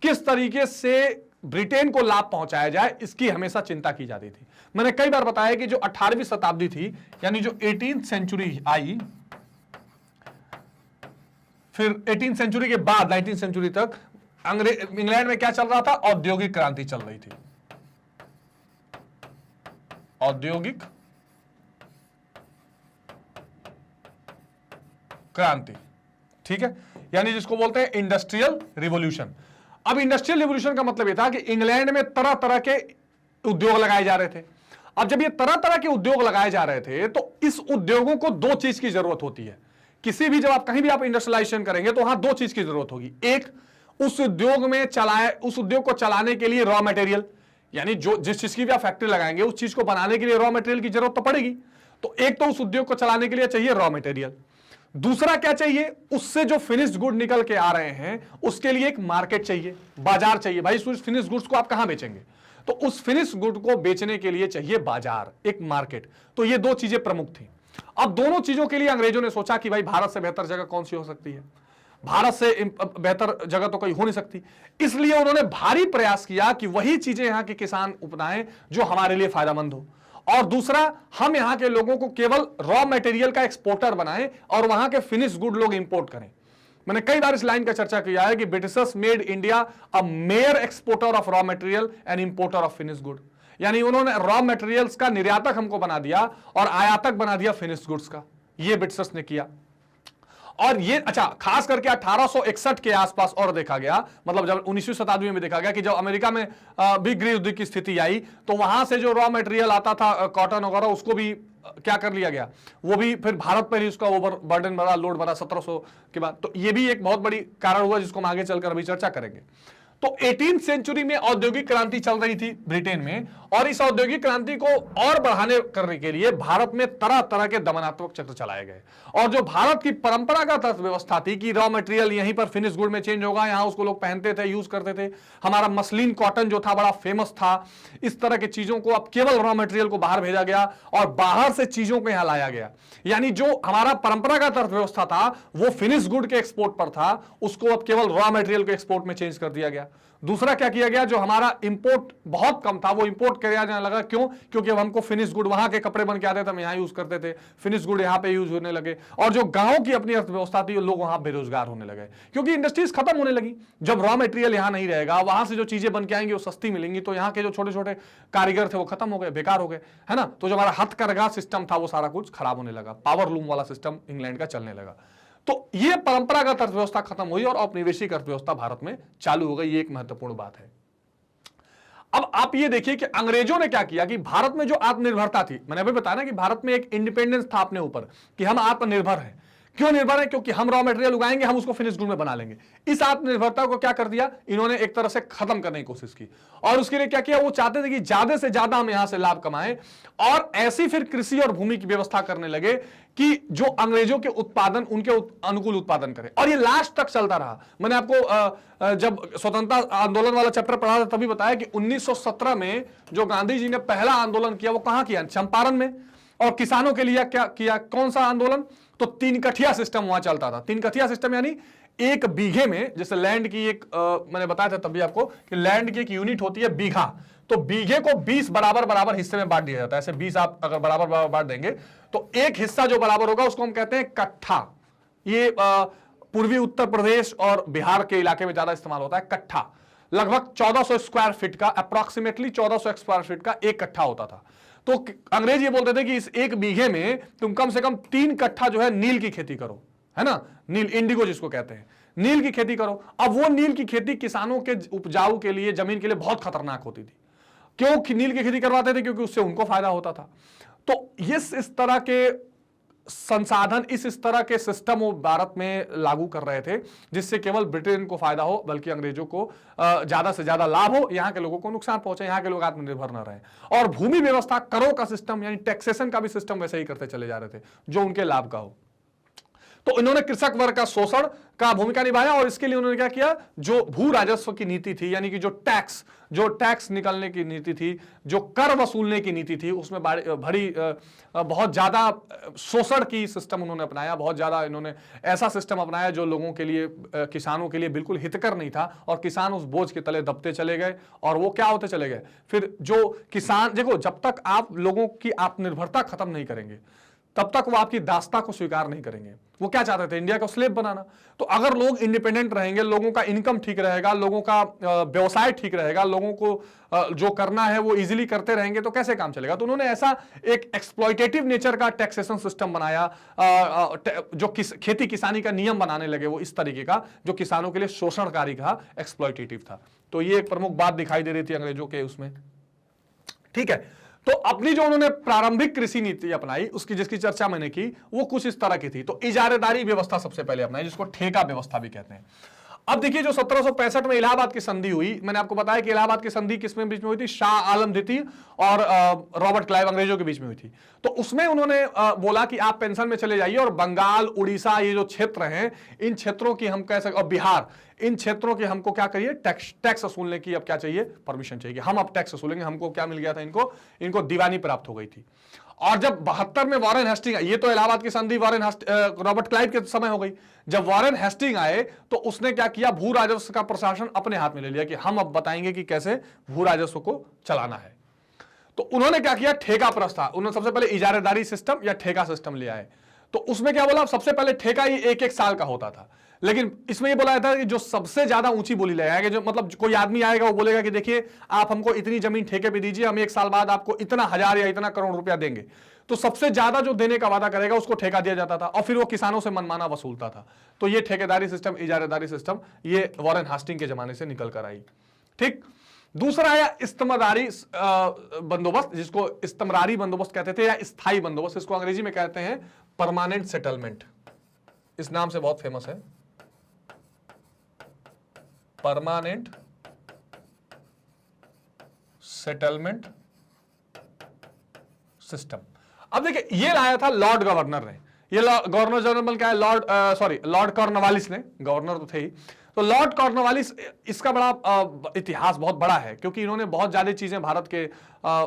किस तरीके से ब्रिटेन को लाभ पहुंचाया जाए, इसकी हमेशा चिंता की जाती थी। मैंने कई बार बताया कि जो 18वीं शताब्दी थी, यानी जो 18th सेंचुरी आई, फिर 18th सेंचुरी के बाद 19th सेंचुरी तक इंग्लैंड में क्या चल रहा था? औद्योगिक क्रांति चल रही थी। औद्योगिक क्रांति, ठीक है, यानी जिसको बोलते हैं इंडस्ट्रियल रिवॉल्यूशन। अब इंडस्ट्रियल रिवॉल्यूशन का मतलब यह था कि इंग्लैंड में तरह तरह के उद्योग लगाए जा रहे थे। अब जब ये तरह तरह के उद्योग लगाए जा रहे थे, तो इस उद्योगों को दो चीज की जरूरत होती है। किसी भी, जब आप कहीं भी आप इंडस्ट्रियलाइजेशन करेंगे तो वहां दो चीज की जरूरत होगी। एक, उस उद्योग को चलाने के लिए रॉ मटेरियल, यानी जो जिस चीज की भी आप फैक्ट्री लगाएंगे, उस चीज को बनाने के लिए रॉ मटेरियल की जरूरत तो पड़ेगी। तो एक तो उस उद्योग को चलाने के लिए चाहिए रॉ मटेरियल। दूसरा क्या चाहिए? उससे जो फिनिश्ड गुड निकल के आ रहे हैं, उसके लिए एक मार्केट चाहिए, बाजार चाहिए। भाई उस फिनिश्ड गुड्स को आप कहां बेचेंगे? तो उस फिनिश्ड गुड को बेचने के लिए चाहिए बाजार, एक मार्केट। तो ये दो चीजें प्रमुख थी। अब दोनों चीजों के लिए अंग्रेजों ने सोचा कि भाई भारत से बेहतर जगह कौन सी हो सकती है? भारत से बेहतर जगह तो कोई हो नहीं सकती। इसलिए उन्होंने भारी प्रयास किया कि वही चीजें यहां के किसान अपनाएं जो हमारे लिए फायदेमंद हो। और दूसरा, हम यहां के लोगों को केवल रॉ मटेरियल का एक्सपोर्टर बनाएं और वहां के फिनिश गुड लोग इंपोर्ट करें। मैंने कई बार इस लाइन का चर्चा किया है कि Britishers made India a mayor exporter of raw material and importer of finish good, यानी उन्होंने रॉ मटेरियल्स का निर्यातक हमको बना दिया और आयातक बना दिया फिनिश गुड्स का, ये ब्रिटिशर्स ने किया। और ये अच्छा खास करके 1861 के आसपास और देखा गया, मतलब जब 19वीं शताब्दी में देखा गया कि जब अमेरिका में भी गृह युद्ध की स्थिति आई तो वहां से जो रॉ मटेरियल आता था कॉटन वगैरह, उसको भी क्या कर लिया गया, वो भी फिर भारत पर ही उसका ओवर बर्डन बढ़ा, लोड बढ़ा 1700 के बाद। तो ये भी एक बहुत बड़ी कारण हुआ जिसको हम आगे चलकर अभी चर्चा करेंगे। तो 18वीं सेंचुरी में औद्योगिक क्रांति चल रही थी ब्रिटेन में, और इस औद्योगिक क्रांति को और बढ़ाने करने के लिए भारत में तरह तरह के दमनात्मक चक्र चलाए गए। और जो भारत की परंपरागत अर्थव्यवस्था थी कि रॉ मटेरियल यहीं पर फिनिश गुड में चेंज होगा, यहां उसको लोग पहनते थे, यूज करते थे, हमारा मसलिन कॉटन जो था बड़ा फेमस था, इस तरह की चीजों को अब केवल रॉ मटेरियल को बाहर भेजा गया और बाहर से चीजों को यहां लाया गया। यानी जो हमारा परंपरागत अर्थव्यवस्था था वो फिनिश गुड के एक्सपोर्ट पर था, उसको अब केवल रॉ मटेरियल के एक्सपोर्ट में चेंज कर दिया गया। दूसरा क्या किया गया, जो हमारा इंपोर्ट बहुत कम था वो इंपोर्ट किया जाने लगा। क्यों? क्योंकि अब हमको फिनिश गुड, वहां के कपड़े बन के आते थे, हम यहां यूज करते थे, फिनिश गुड यहां पे यूज होने लगे। और जो गांव की अपनी अर्थव्यवस्था थी, लोग वहां बेरोजगार होने लगे क्योंकि इंडस्ट्रीज खत्म होने लगी। जब रॉ मटेरियल यहां नहीं रहेगा, वहां से जो चीजें बन के आएंगी वो सस्ती मिलेंगी, तो यहाँ के जो छोटे छोटे कारीगर थे वो खत्म हो गए, बेकार हो गए, है ना। तो जो हमारा हथकरघा सिस्टम था वो सारा कुछ खराब होने लगा, पावर लूम वाला सिस्टम इंग्लैंड का चलने लगा। तो ये परंपरागत अर्थव्यवस्था खत्म हुई और औपनिवेशिक अर्थव्यवस्था भारत में चालू हो गई। ये एक महत्वपूर्ण बात है। अब आप ये देखिए कि अंग्रेजों ने क्या किया कि भारत में जो आत्मनिर्भरता थी, मैंने अभी बताया ना कि भारत में एक इंडिपेंडेंस था अपने ऊपर कि हम आत्मनिर्भर हैं। क्यों निर्भर है? क्योंकि हम रॉ मटेरियल उगाएंगे, हम उसको फिनिश गुड में बना लेंगे। इस आत्मनिर्भरता को क्या कर दिया इन्होंने, एक तरह से खत्म करने की कोशिश की। और उसके लिए क्या किया, वो चाहते थे कि ज्यादा से ज्यादा हम यहां से लाभ कमाएं, और ऐसी फिर कृषि और भूमि की व्यवस्था करने लगे कि जो अंग्रेजों के उत्पादन उनके अनुकूल उत्पादन करें। और ये लास्ट तक चलता रहा। मैंने आपको जब स्वतंत्रता आंदोलन वाला चैप्टर पढ़ा था तभी बताया कि 1917 में जो गांधी जी ने पहला आंदोलन किया वो कहां किया, चंपारण में। और किसानों के लिए क्या किया, कौन सा आंदोलन, तो 3 कठिया सिस्टम वहां चलता था। 3 कठिया सिस्टम यानी एक बीघे में, जैसे लैंड की एक मैंने बताया था तभी आपको कि लैंड की एक यूनिट होती है बीघा, तो बीघे को 20 बराबर बराबर हिस्से में बांट दिया जाता है। ऐसे 20 आप अगर बराबर बराबर बांट देंगे तो एक हिस्सा जो बराबर होगा उसको हम कहते हैं कट्ठा। ये पूर्वी उत्तर प्रदेश और बिहार के इलाके में ज्यादा इस्तेमाल होता है कट्ठा। लगभग 1400 स्क्वायर फीट का, अप्रोक्सीमेटली 1400 स्क्वायर फीट का एक कट्ठा होता था। तो अंग्रेज ये बोलते थे कि इस एक बीघे में तुम कम से कम 3 कट्ठा जो है नील की खेती करो, है ना, नील इंडिगो जिसको कहते हैं, नील की खेती करो। अब वो नील की खेती किसानों के उपजाऊ के लिए, जमीन के लिए बहुत खतरनाक होती थी। क्यों नील की खेती करवाते थे? क्योंकि उससे उनको फायदा होता था। तो इस तरह के संसाधन, इस तरह के सिस्टम वो भारत में लागू कर रहे थे जिससे केवल ब्रिटेन को फायदा हो बल्कि अंग्रेजों को ज्यादा से ज्यादा लाभ हो, यहां के लोगों को नुकसान पहुंचे, यहां के लोग आत्मनिर्भर न रहे। और भूमि व्यवस्था, करों का सिस्टम यानी टैक्सेशन का भी सिस्टम वैसे ही करते चले जा रहे थे जो उनके लाभ का हो। तो इन्होंने कृषक वर्ग का शोषण का भूमिका निभाया और इसके लिए उन्होंने क्या किया, जो भू राजस्व की नीति थी, यानी कि जो टैक्स निकलने की नीति थी, जो कर वसूलने की नीति थी, उसमें भरी बहुत ज्यादा शोषण की सिस्टम उन्होंने अपनाया। बहुत ज्यादा इन्होंने ऐसा सिस्टम अपनाया जो लोगों के लिए, किसानों के लिए बिल्कुल हितकर नहीं था, और किसान उस बोझ के तले दबते चले गए। और वो क्या होते चले गए, फिर जो किसान, देखो जब तक आप लोगों की आत्मनिर्भरता खत्म नहीं करेंगे तब तक वो आपकी दासता को स्वीकार नहीं करेंगे। वो क्या चाहते थे, इंडिया को स्लेव बनाना। तो अगर लोग इंडिपेंडेंट रहेंगे, लोगों का इनकम ठीक रहेगा, लोगों का व्यवसाय ठीक रहेगा, लोगों को जो करना है वो इजीली करते रहेंगे, तो कैसे काम चलेगा। तो उन्होंने ऐसा एक एक्सप्लॉइटेटिव नेचर का टैक्सेशन सिस्टम बनाया, जो खेती किसानी का नियम बनाने लगे वो इस तरीके का जो किसानों के लिए शोषणकारी था, एक्सप्लॉइटेटिव था। तो ये एक प्रमुख बात दिखाई दे रही थी अंग्रेजों के उसमें, ठीक है। तो अपनी जो उन्होंने प्रारंभिक कृषि नीति अपनाई, उसकी जिसकी चर्चा मैंने की, वो कुछ इस तरह की थी। तो इजारेदारी व्यवस्था सबसे पहले अपनाई, जिसको ठेका व्यवस्था भी कहते हैं। अब देखिए, जो 1765 में इलाहाबाद की संधि हुई, मैंने आपको बताया कि इलाहाबाद की संधि किसमें बीच में हुई थी, शाह आलम द्वितीय और रॉबर्ट क्लाइव अंग्रेजों के बीच में हुई थी। तो उसमें उन्होंने बोला कि आप पेंशन में चले जाइए और बंगाल, उड़ीसा, ये जो क्षेत्र हैं, इन क्षेत्रों की हम कह सकते, और बिहार, इन क्षेत्रों की हमको क्या करिए, टैक्स वसूलने की अब क्या चाहिए, परमिशन चाहिए। हम अब टैक्स वसूलेंगे। हमको क्या मिल गया था, इनको दीवानी प्राप्त हो गई थी। और जब 72 में वॉरेन हेस्टिंग, ये तो इलाहाबाद की संधि रॉबर्ट क्लाइव के समय हो गई। जब वॉरेन हेस्टिंग आए तो उसने क्या किया, भू राजस्व का प्रशासन अपने हाथ में ले लिया कि हम अब बताएंगे कि कैसे भू राजस्व को चलाना है। तो उन्होंने क्या किया, ठेका प्रस्ताव, उन्होंने सबसे पहले इजारेदारी सिस्टम या ठेका सिस्टम ले आए। तो उसमें क्या बोला, सबसे पहले ठेका ही 1-1 साल का होता था, लेकिन इसमें ये बोला जाता है कि जो सबसे ज्यादा ऊंची बोली लगाएगा, जो मतलब कोई आदमी आएगा वो बोलेगा कि देखिए आप हमको इतनी जमीन ठेके पे दीजिए, हम 1 साल बाद आपको इतना हजार या इतना करोड़ रुपया देंगे। तो सबसे ज्यादा जो देने का वादा करेगा उसको ठेका दिया जाता था, और फिर वो किसानों से मनमाना वसूलता था। तो ये ठेकेदारी सिस्टम, इजारेदारी सिस्टम, ये वॉरेन हास्टिंग के जमाने से निकल कर आई। ठीक। दूसरा है इस्तमरारी बंदोबस्त, जिसको इस्तमरारी बंदोबस्त कहते थे या स्थायी बंदोबस्त, इसको अंग्रेजी में कहते हैं परमानेंट सेटलमेंट। इस नाम से बहुत फेमस है, परमानेंट सेटलमेंट सिस्टम। अब देखिए ये लाया था लॉर्ड गवर्नर ने, ये गवर्नर जनरल क्या है, लॉर्ड कॉर्नवालिस ने, गवर्नर तो थे ही। तो लॉर्ड कॉर्नवालिस, इसका बड़ा इतिहास बहुत बड़ा है, क्योंकि इन्होंने बहुत ज्यादा चीजें भारत के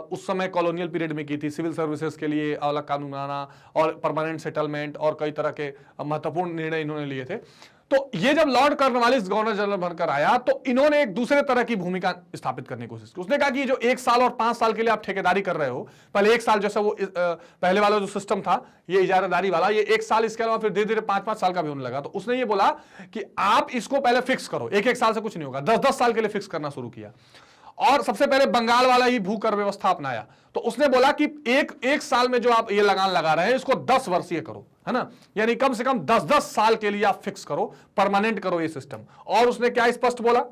उस समय कॉलोनियल पीरियड में की थी। सिविल सर्विसेज के लिए अलग कानून बनाना और परमानेंट सेटलमेंट और कई तरह के महत्वपूर्ण निर्णय इन्होंने लिए थे। तो ये जब लॉर्ड कॉर्नवालिस गवर्नर जनरल बनकर आया तो इन्होंने एक दूसरे तरह की भूमिका स्थापित करने की कोशिश की। उसने कहा कि जो 1 साल और 5 साल के लिए आप ठेकेदारी कर रहे हो, पहले 1 साल जैसा वो पहले वाला जो सिस्टम था ये इजारादारी वाला, ये 1 साल, इसके अलावा फिर धीरे धीरे 5-5 साल का भी होने लगा। तो उसने ये बोला कि आप इसको पहले फिक्स करो, 1-1 साल से कुछ नहीं होगा, 10-10 साल के लिए फिक्स करना शुरू किया। और सबसे पहले बंगाल वाला ही भूकर व्यवस्था अपनाया। तो उसने बोला कि एक साल में जो आप ये लगान लगा रहे हैं इसको 10 वर्षीय करो, है ना, यानी कम से कम 10-10 साल के लिए आप फिक्स करो, परमानेंट करो ये सिस्टम। और उसने क्या स्पष्ट बोला,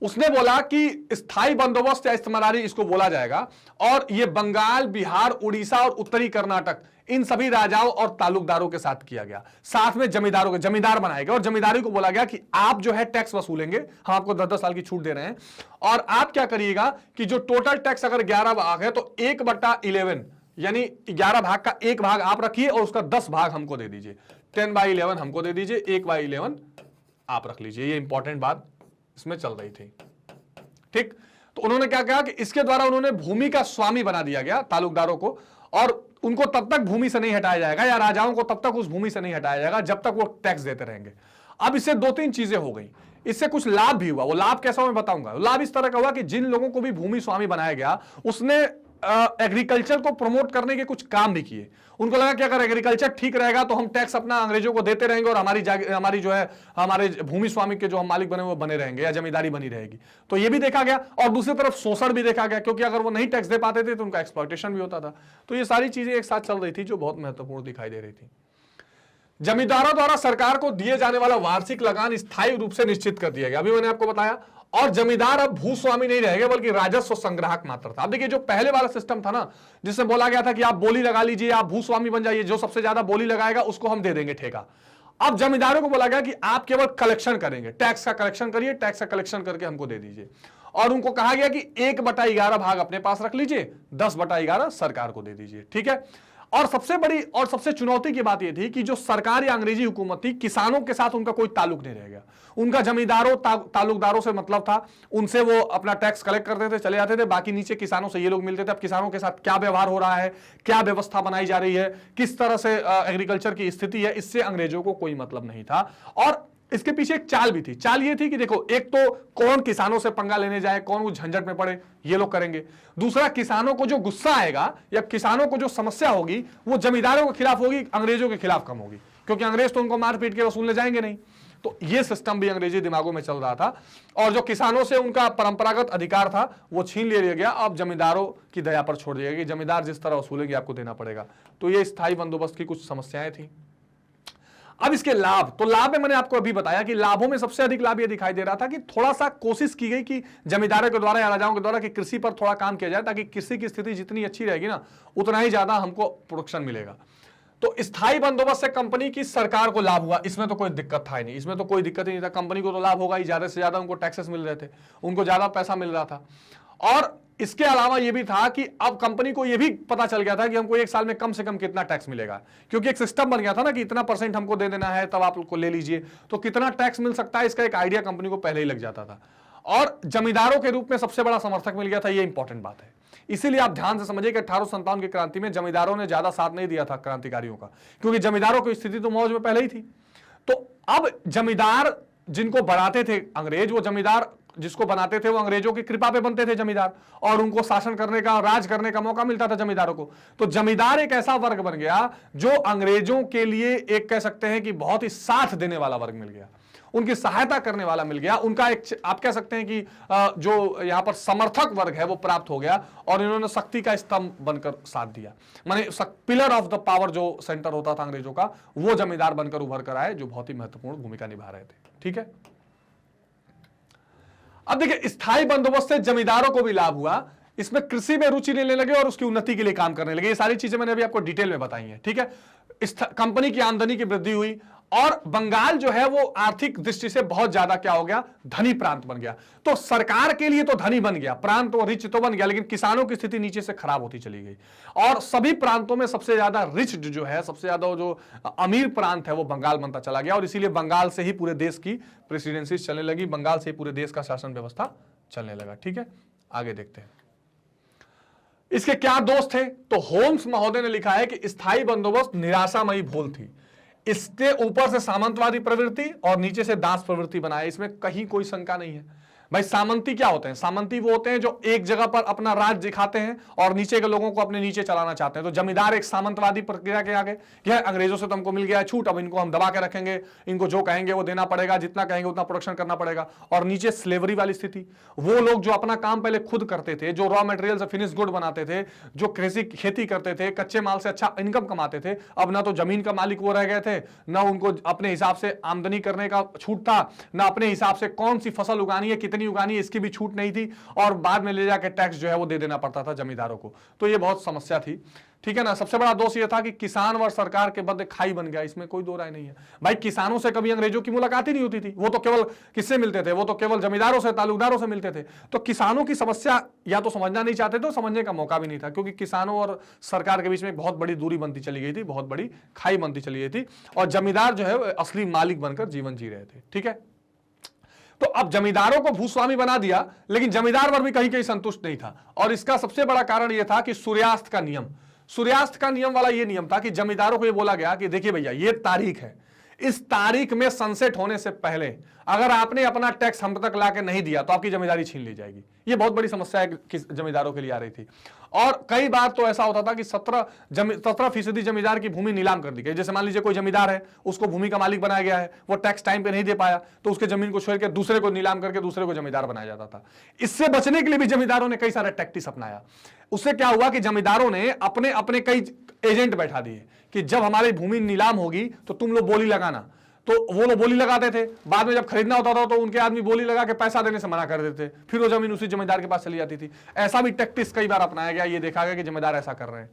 उसने बोला कि स्थायी बंदोबस्त या इस्तमरारी इसको बोला जाएगा, और ये बंगाल, बिहार, उड़ीसा और उत्तरी कर्नाटक, इन सभी राजाओं और तालुकदारों के साथ किया गया। साथ में जमींदारों के, जमींदार बनाए गए, और जमींदारी को बोला गया कि आप जो है टैक्स वसूलेंगे, हम आपको 10-10 साल की छूट दे रहे हैं, और आप क्या करिएगा कि जो टोटल टैक्स अगर 11 भाग है तो 1/11 यानी 11 भाग का 1 भाग आप रखिए और उसका 10 भाग हमको दे दीजिए, 10/11 हमको दे दीजिए, 1/11 आप रख लीजिए। ये इंपॉर्टेंट बात इसमें चल रही थी। ठीक। तो उन्होंने क्या कहा कि इसके द्वारा उन्होंने भूमि का स्वामी बना दिया गया तालुकदारों को, और उनको तब तक भूमि से नहीं हटाया जाएगा, या राजाओं को तब तक उस भूमि से नहीं हटाया जाएगा जब तक वो टैक्स देते रहेंगे। अब इससे 2-3 चीजें हो गई, इससे कुछ लाभ भी हुआ। वो लाभ कैसा मैं बताऊंगा। लाभ इस तरह का हुआ कि जिन लोगों को भी भूमि स्वामी बनाया गया, उसने एग्रीकल्चर को प्रमोट करने के कुछ काम भी किए। उनको लगा कि अगर एग्रीकल्चर ठीक रहेगा तो हम टैक्स अपना अंग्रेजों को देते रहेंगे, और हमारी जो है हमारे भूमि स्वामी के जो हम मालिक बने वो बने रहेंगे, या जमींदारी बनी रहेगी। तो ये भी देखा गया, और दूसरी तरफ शोषण भी देखा गया, क्योंकि अगर वो नहीं टैक्स दे पाते थे तो उनका एक्सप्लॉयटेशन भी होता था। तो ये सारी चीजें एक साथ चल रही थी जो बहुत महत्वपूर्ण दिखाई दे रही थी। जमींदारों द्वारा सरकार को दिए जाने वाला वार्षिक लगान स्थायी रूप से निश्चित कर दिया गया, अभी मैंने आपको बताया। और जमींदार अब भूस्वामी नहीं रहेगा बल्कि राजस्व संग्राहक मात्र था। अब देखिए जो पहले वाला सिस्टम था ना, जिसमें बोला गया था कि आप बोली लगा लीजिए, आप भूस्वामी बन जाइए, जो सबसे ज्यादा बोली लगाएगा उसको हम दे देंगे ठेका। अब जमींदारों को बोला गया कि आप केवल कलेक्शन करेंगे, टैक्स का कलेक्शन करिए, टैक्स का कलेक्शन करके हमको दे दीजिए। और उनको कहा गया कि 1/11 भाग अपने पास रख लीजिए, 10/11 सरकार को दे दीजिए। ठीक है। और सबसे बड़ी और सबसे चुनौती की बात यह थी कि जो सरकार या अंग्रेजी हुकूमत थी, किसानों के साथ उनका कोई ताल्लुक नहीं रह गया। उनका जमींदारों ताल्लुकदारों से मतलब था, उनसे वो अपना टैक्स कलेक्ट करते थे, चले जाते थे, बाकी नीचे किसानों से ये लोग मिलते थे। अब किसानों के साथ क्या व्यवहार हो रहा है, क्या व्यवस्था बनाई जा रही है, किस तरह से एग्रीकल्चर की स्थिति है, इससे अंग्रेजों को कोई मतलब नहीं था। और इसके पीछे एक चाल भी थी। चाल ये थी कि देखो, एक तो कौन किसानों से पंगा लेने जाए, कौन वो झंझट में पड़े, ये लोग करेंगे। दूसरा, किसानों को जो गुस्सा आएगा या किसानों को जो समस्या होगी वो जमींदारों के खिलाफ होगी, अंग्रेजों के खिलाफ कम होगी, क्योंकि अंग्रेज तो उनको मार पीट के वसूलने जाएंगे नहीं। तो ये सिस्टम भी अंग्रेजी दिमागों में चल रहा था, और जो किसानों से उनका परंपरागत अधिकार था वो छीन लिया गया। अब जमींदारों की दया पर छोड़ दिया गया कि जमींदार जिस तरह वसूलेंगे आपको देना पड़ेगा। तो ये स्थायी बंदोबस्त की कुछ समस्याएं थी। अब इसके लाभ, तो लाभ में मैंने आपको अभी बताया कि लाभों में सबसे अधिक लाभ यह दिखाई दे रहा था कि थोड़ा सा कोशिश की गई कि जमींदारों के द्वारा या राजाओं के द्वारा कि कृषि पर थोड़ा काम किया जाए, ताकि कृषि की स्थिति जितनी अच्छी रहेगी ना, उतना ही ज्यादा हमको प्रोडक्शन मिलेगा। तो स्थायी बंदोबस्त से कंपनी की सरकार को लाभ हुआ, इसमें तो कोई दिक्कत था ही नहीं, इसमें तो कोई दिक्कत ही नहीं था। कंपनी को तो लाभ होगा ही, ज्यादा से ज्यादा उनको टैक्सेस मिल रहे थे, उनको ज्यादा पैसा मिल रहा था। और इसके अलावा यह भी था कि अब कंपनी को यह भी पता चल गया था कि हमको 1 साल में कम से कम कितना टैक्स मिलेगा, क्योंकि एक सिस्टम बन गया था ना कि इतना % हमको दे देना है, तब आप लोग को ले लीजिए। तो कितना टैक्स मिल सकता है, इसका एक आइडिया कंपनी को पहले ही लग जाता था। और जमींदारों के रूप में सबसे बड़ा समर्थक मिल गया था, यह इंपॉर्टेंट बात है। इसीलिए आप ध्यान से समझिए कि 1857 की क्रांति में जमींदारों ने ज्यादा साथ नहीं दिया था क्रांतिकारियों का, क्योंकि जमींदारों की स्थिति तो मौज में पहले ही थी। तो अब जमींदार जिनको बढ़ाते थे अंग्रेज, वो जमींदार जिसको बनाते थे वो अंग्रेजों की कृपा पे बनते थे जमींदार, और उनको शासन करने का, राज करने का मौका मिलता था जमींदारों को। तो जमींदार एक ऐसा वर्ग बन गया जो अंग्रेजों के लिए एक कह सकते हैं कि बहुत ही साथ देने वाला वर्ग मिल गया, उनकी सहायता करने वाला मिल गया, उनका एक आप कह सकते हैं कि जो यहां पर समर्थक वर्ग है वो प्राप्त हो गया, और इन्होंने शक्ति का स्तंभ बनकर साथ दिया। माने पिलर ऑफ द पावर जो सेंटर होता था अंग्रेजों का, वो जमींदार बनकर उभर कर आए, जो बहुत ही महत्वपूर्ण भूमिका निभा रहे थे। ठीक है, अब देखिए स्थायी बंदोबस्त से जमींदारों को भी लाभ हुआ, इसमें कृषि में रुचि लेने लगे और उसकी उन्नति के लिए काम करने लगे। ये सारी चीजें मैंने अभी आपको डिटेल में बताई हैं। ठीक है, कंपनी की आमदनी की वृद्धि हुई, और बंगाल जो है वो आर्थिक दृष्टि से बहुत ज्यादा क्या हो गया, धनी प्रांत बन गया। तो सरकार के लिए तो धनी बन गया, प्रांत तो रिच तो बन गया, लेकिन किसानों की स्थिति नीचे से खराब होती चली गई। और सभी प्रांतों में सबसे ज्यादा रिच जो है, सबसे ज्यादा जो अमीर प्रांत है वो बंगाल बनता चला गया, और इसीलिए बंगाल से ही पूरे देश की प्रेसिडेंसी चलने लगी, बंगाल से ही पूरे देश का शासन व्यवस्था चलने लगा। ठीक है, आगे देखते हैं इसके क्या दोष थे। तो होम्स महोदय ने लिखा है कि स्थायी बंदोबस्त निराशामयी भूल थी, इसके ऊपर से सामंतवादी प्रवृत्ति और नीचे से दास प्रवृत्ति बनाए, इसमें कहीं कोई शंका नहीं है। भाई सामंती क्या होते हैं, सामंती वो होते हैं जो एक जगह पर अपना राज दिखाते हैं और नीचे के लोगों को अपने नीचे चलाना चाहते हैं। तो जमींदार एक सामंतवादी प्रक्रिया के आगे, क्या अंग्रेजों से तो हमको मिल गया है छूट, अब इनको हम दबा के रखेंगे, इनको जो कहेंगे वो देना पड़ेगा, जितना कहेंगे उतना प्रोडक्शन करना पड़ेगा। और नीचे स्लेवरी वाली स्थिति, वो लोग जो अपना काम पहले खुद करते थे, जो रॉ मटेरियल से फिनिश गुड बनाते थे, जो कृषि खेती करते थे, कच्चे माल से अच्छा इनकम कमाते थे, अब ना तो जमीन का मालिक वो रह गए थे, ना उनको अपने हिसाब से आमदनी करने का छूट था, ना अपने हिसाब से कौन सी फसल उगानी है, कितनी उगानी है, इसकी भी छूट नहीं थी, और बाद में ले जाके टैक्स जो है वो दे देना पड़ता था जमींदारों को। तो ये बहुत समस्या थी। ठीक है ना, सबसे बड़ा दोष ये था कि किसान और सरकार के मध्य खाई बन गया, इसमें कोई दो राय नहीं है। भाई किसानों से कभी अंग्रेजों की मुलाकात ही नहीं होती थी, वो तो केवल किससे मिलते थे, वो तो केवल जमींदारों से, तालुकदारों से मिलते थे। तो किसानों की समस्या या तो समझना नहीं चाहते थे, समझने का मौका भी नहीं था, क्योंकि किसानों और सरकार के बीच में बहुत बड़ी दूरी बनती चली गई थी, बहुत बड़ी खाई बनती चली गई थी, और जमींदार जो है असली मालिक बनकर जीवन जी रहे थे। ठीक है, तो अब जमींदारों को भूस्वामी बना दिया, लेकिन जमींदार वर्ग भी कहीं कहीं संतुष्ट नहीं था, और इसका सबसे बड़ा कारण यह था कि सूर्यास्त का नियम, सूर्यास्त का नियम वाला यह नियम था कि जमींदारों को यह बोला गया कि देखिए भैया ये तारीख है, इस तारीख में सनसेट होने से पहले अगर आपने अपना टैक्स हम तक लाके नहीं दिया तो आपकी जमींदारी छीन ली जाएगी। ये बहुत बड़ी समस्या जमींदारों के लिए आ रही थी, और कई बार तो ऐसा होता था कि 17% जमींदार की भूमि नीलाम कर दी गई। जैसे मान लीजिए कोई जमींदार है, उसको भूमि का मालिक बनाया गया है, वो टैक्स टाइम पे नहीं दे पाया, तो उसके जमीन को छोड़ के दूसरे को नीलाम करके दूसरे को जमींदार बनाया जाता था। इससे बचने के लिए भी जमींदारों ने कई सारे टैक्टिक्स अपनाया। उससे क्या हुआ कि जमींदारों ने अपने अपने कई एजेंट बैठा दिए कि जब हमारी भूमि नीलाम होगी तो तुम लोग बोली लगाना। तो वो लोग बोली लगाते थे, बाद में जब खरीदना होता था तो उनके आदमी बोली लगा के पैसा देने से मना कर देते, फिर वो जमीन उसी जमींदार के पास चली जाती थी। ऐसा भी टैक्टिक्स कई बार अपनाया गया, ये देखा गया कि जमींदार ऐसा कर रहे हैं।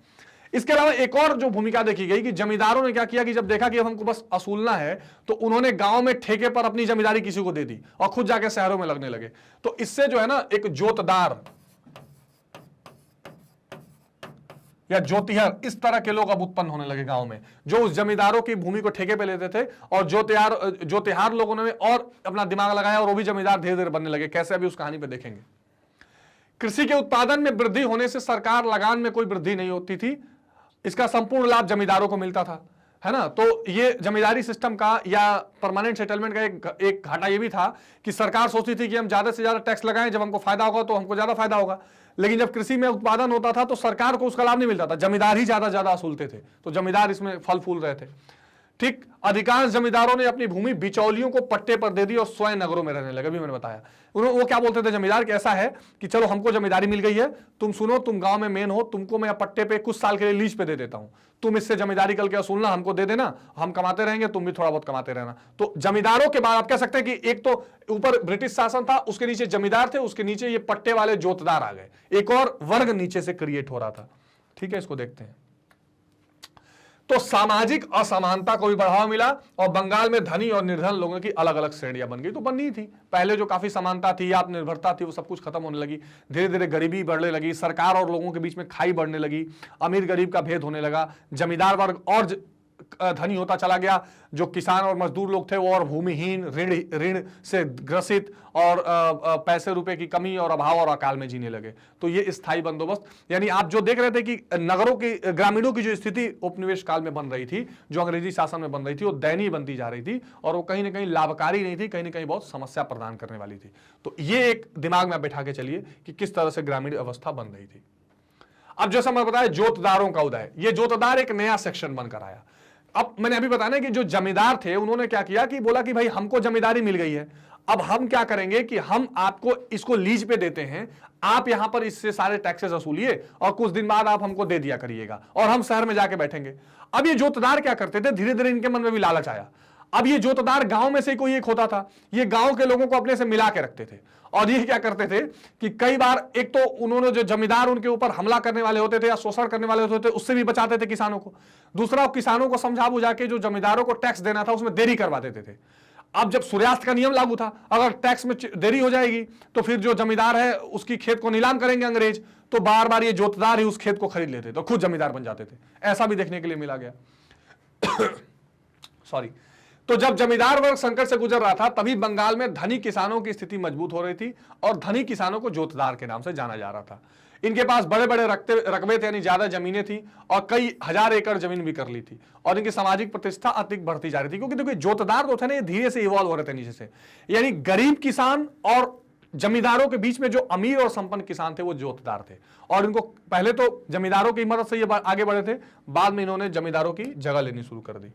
इसके अलावा एक और जो भूमिका देखी गई कि जमींदारों ने क्या किया कि जब देखा कि अब हमको बस असूलना है, तो उन्होंने गांव में ठेके पर अपनी जमींदारी किसी को दे दी और खुद जाके शहरों में लगने लगे। तो इससे जो है ना एक जोतदार या जोतिहार, इस तरह के लोग अब उत्पन्न होने लगे गांव में, जो उस जमींदारों की भूमि को ठेके पे लेते थे, और जोतिहार लोगों ने और अपना दिमाग लगाया और वो भी जमींदार धीरे धीरे बनने लगे। कैसे, अभी उस कहानी पे देखेंगे। कृषि के उत्पादन में वृद्धि होने से सरकार लगान में कोई वृद्धि नहीं होती थी, इसका संपूर्ण लाभ जमींदारों को मिलता था, है ना। तो ये जमींदारी सिस्टम का या परमानेंट सेटलमेंट का एक घाटा ये भी था कि सरकार सोचती थी कि हम ज्यादा से ज्यादा टैक्स लगाएं, जब हमको फायदा होगा तो हमको ज्यादा फायदा होगा, लेकिन जब कृषि में उत्पादन होता था तो सरकार को उसका लाभ नहीं मिलता था, जमींदार ही ज्यादा असूलते थे, तो जमींदार इसमें फल फूल रहे थे। ठीक, अधिकांश जमींदारों ने अपनी भूमि बिचौलियों को पट्टे पर दे दी और स्वयं नगरों में रहने लगे। अभी मैंने बताया वो क्या बोलते थे जमींदार, कि ऐसा है कि चलो हमको जमींदारी मिल गई है, तुम सुनो, तुम गांव में मेन हो, तुमको मैं पट्टे पे कुछ साल के लिए लीज पे दे देता हूं, तुम इससे जमींदारी करके असूलना, हमको दे देना, हम कमाते रहेंगे, तुम भी थोड़ा बहुत कमाते रहना। तो जमींदारों के बाद आप कह सकते हैं कि एक तो ऊपर ब्रिटिश शासन था, उसके नीचे जमींदार थे, उसके नीचे ये पट्टे वाले जोतदार आ गए, एक और वर्ग नीचे से क्रिएट हो रहा था। ठीक है, इसको देखते हैं। तो सामाजिक असमानता को भी बढ़ावा मिला और बंगाल में धनी और निर्धन लोगों की अलग अलग श्रेणियां बन गई। तो बननी थी, पहले जो काफी समानता थी, आत्मनिर्भरता थी, वो सब कुछ खत्म होने लगी। धीरे धीरे गरीबी बढ़ने लगी, सरकार और लोगों के बीच में खाई बढ़ने लगी, अमीर गरीब का भेद होने लगा, जमींदार वर्ग और धनी होता चला गया, जो किसान और मजदूर लोग थे वो और भूमिहीन, ऋण से ग्रसित और पैसे रुपए की कमी और अभाव और अकाल में जीने लगे। तो ये स्थायी बंदोबस्त, यानी आप जो देख रहे थे कि नगरों की, ग्रामीणों की जो स्थिति उपनिवेश काल में बन रही थी, जो अंग्रेजी शासन में बन रही थी, वो दयनीय बनती जा रही थी और वो कहीं ना कहीं लाभकारी नहीं थी, कहीं ना कहीं बहुत समस्या प्रदान करने वाली थी। तो ये एक दिमाग में बैठा के चलिए कि किस तरह से ग्रामीण अवस्था बन रही थी। अब जैसा मैं बताया जोतदारों का उदय, ये जोतदार एक नया सेक्शन बनकर आया। अब मैंने अभी बताया कि जो जमींदार थे उन्होंने क्या किया कि बोला कि भाई हमको जमींदारी मिल गई है, अब हम क्या करेंगे कि हम आपको इसको लीज पे देते हैं, आप यहां पर इससे सारे टैक्सेस वसूलिए और कुछ दिन बाद आप हमको दे दिया करिएगा और हम शहर में जाके बैठेंगे। अब ये जोतदार क्या करते थे, धीरे धीरे इनके मन में भी लालच आया। अब ये जोतदार गांव में से कोई एक होता था, ये गांव के लोगों को अपने से मिला के रखते थे और ये क्या करते थे कि कई बार एक तो उन्होंने जो जमींदार उनके ऊपर हमला करने वाले होते थे या शोषण करने वाले होते थे उससे भी बचाते थे किसानों को। दूसरा, किसानों को समझा बुझा के जो जमींदारों को टैक्स देना था उसमें देरी करवा देते थे। अब जब सूर्यास्त का नियम लागू था, अगर टैक्स में देरी हो जाएगी तो फिर जो जमींदार है उसकी खेत को नीलाम करेंगे अंग्रेज, तो बार बार ये जोतदार ही उस खेत को खरीद लेते तो खुद जमींदार बन जाते थे। ऐसा भी देखने के लिए मिला गया। सॉरी। तो जब जमींदार वर्ग संकट से गुजर रहा था तभी बंगाल में धनी किसानों की स्थिति मजबूत हो रही थी और धनी किसानों को जोतदार के नाम से जाना जा रहा था। इनके पास बड़े बड़े रकबे थे, यानी ज्यादा जमीनें थी और कई हजार एकड़ जमीन भी कर ली थी और इनकी सामाजिक प्रतिष्ठा अधिक बढ़ती जा रही थी, क्योंकि देखिए जोतदार जो थे ना ये धीरे से इवॉल्व हो रहे थे नीचे से, यानी गरीब किसान और जमींदारों के बीच में जो अमीर और संपन्न किसान थे वो जोतदार थे और इनको पहले तो जमींदारों की मदद से ये आगे बढ़े थे, बाद में इन्होंने जमींदारों की जगह लेनी शुरू कर दी।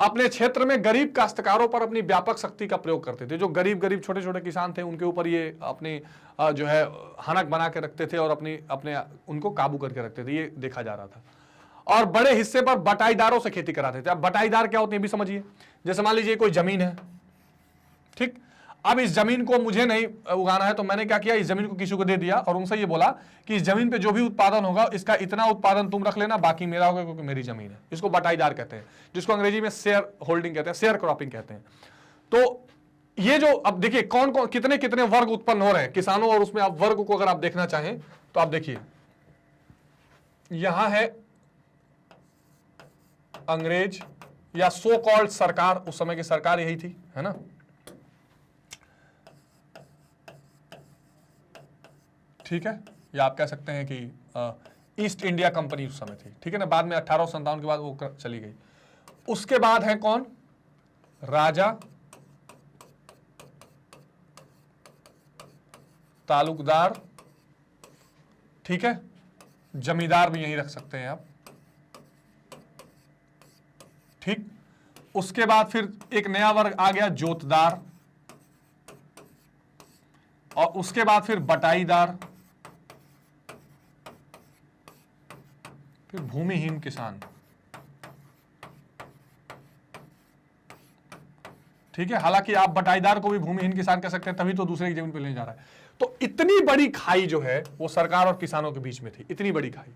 अपने क्षेत्र में गरीब काश्तकारों पर अपनी व्यापक शक्ति का प्रयोग करते थे। जो गरीब गरीब छोटे छोटे किसान थे उनके ऊपर ये अपनी जो है हनक बना के रखते थे और अपने उनको काबू करके रखते थे, ये देखा जा रहा था। और बड़े हिस्से पर बटाईदारों से खेती कराते थे। अब बटाईदार क्या होते हैं भी समझिए। जैसे मान लीजिए कोई जमीन है, ठीक, अब इस जमीन को मुझे नहीं उगाना है तो मैंने क्या किया, इस जमीन को किसी को दे दिया और उनसे ये बोला कि इस जमीन पे जो भी उत्पादन होगा इसका इतना उत्पादन तुम रख लेना, बाकी मेरा होगा क्योंकि मेरी जमीन है। इसको बटाईदार कहते हैं, जिसको अंग्रेजी में शेयर होल्डिंग कहते हैं, शेयर क्रॉपिंग कहते हैं। तो ये जो अब देखिए कौन कौन कितने कितने वर्ग उत्पन्न हो रहे हैं किसानों, और उसमें आप वर्ग को अगर आप देखना चाहें तो आप देखिए यहां है अंग्रेज या सो कॉल्ड सरकार, उस समय की सरकार यही थी, है ना। ठीक है, या आप कह सकते हैं कि ईस्ट इंडिया कंपनी उस समय थी, ठीक है ना। बाद में 1857 के बाद वो चली गई। उसके बाद है कौन, राजा, तालुकदार, ठीक है, जमींदार भी यहीं रख सकते हैं आप, ठीक। उसके बाद फिर एक नया वर्ग आ गया जोतदार, और उसके बाद फिर बटाईदार, फिर भूमिहीन किसान, ठीक है। हालांकि आप बटाईदार को भी भूमिहीन किसान कह सकते हैं, तभी तो दूसरे की जमीन पे ले जा रहा है। तो इतनी बड़ी खाई जो है वो सरकार और किसानों के बीच में थी, इतनी बड़ी खाई।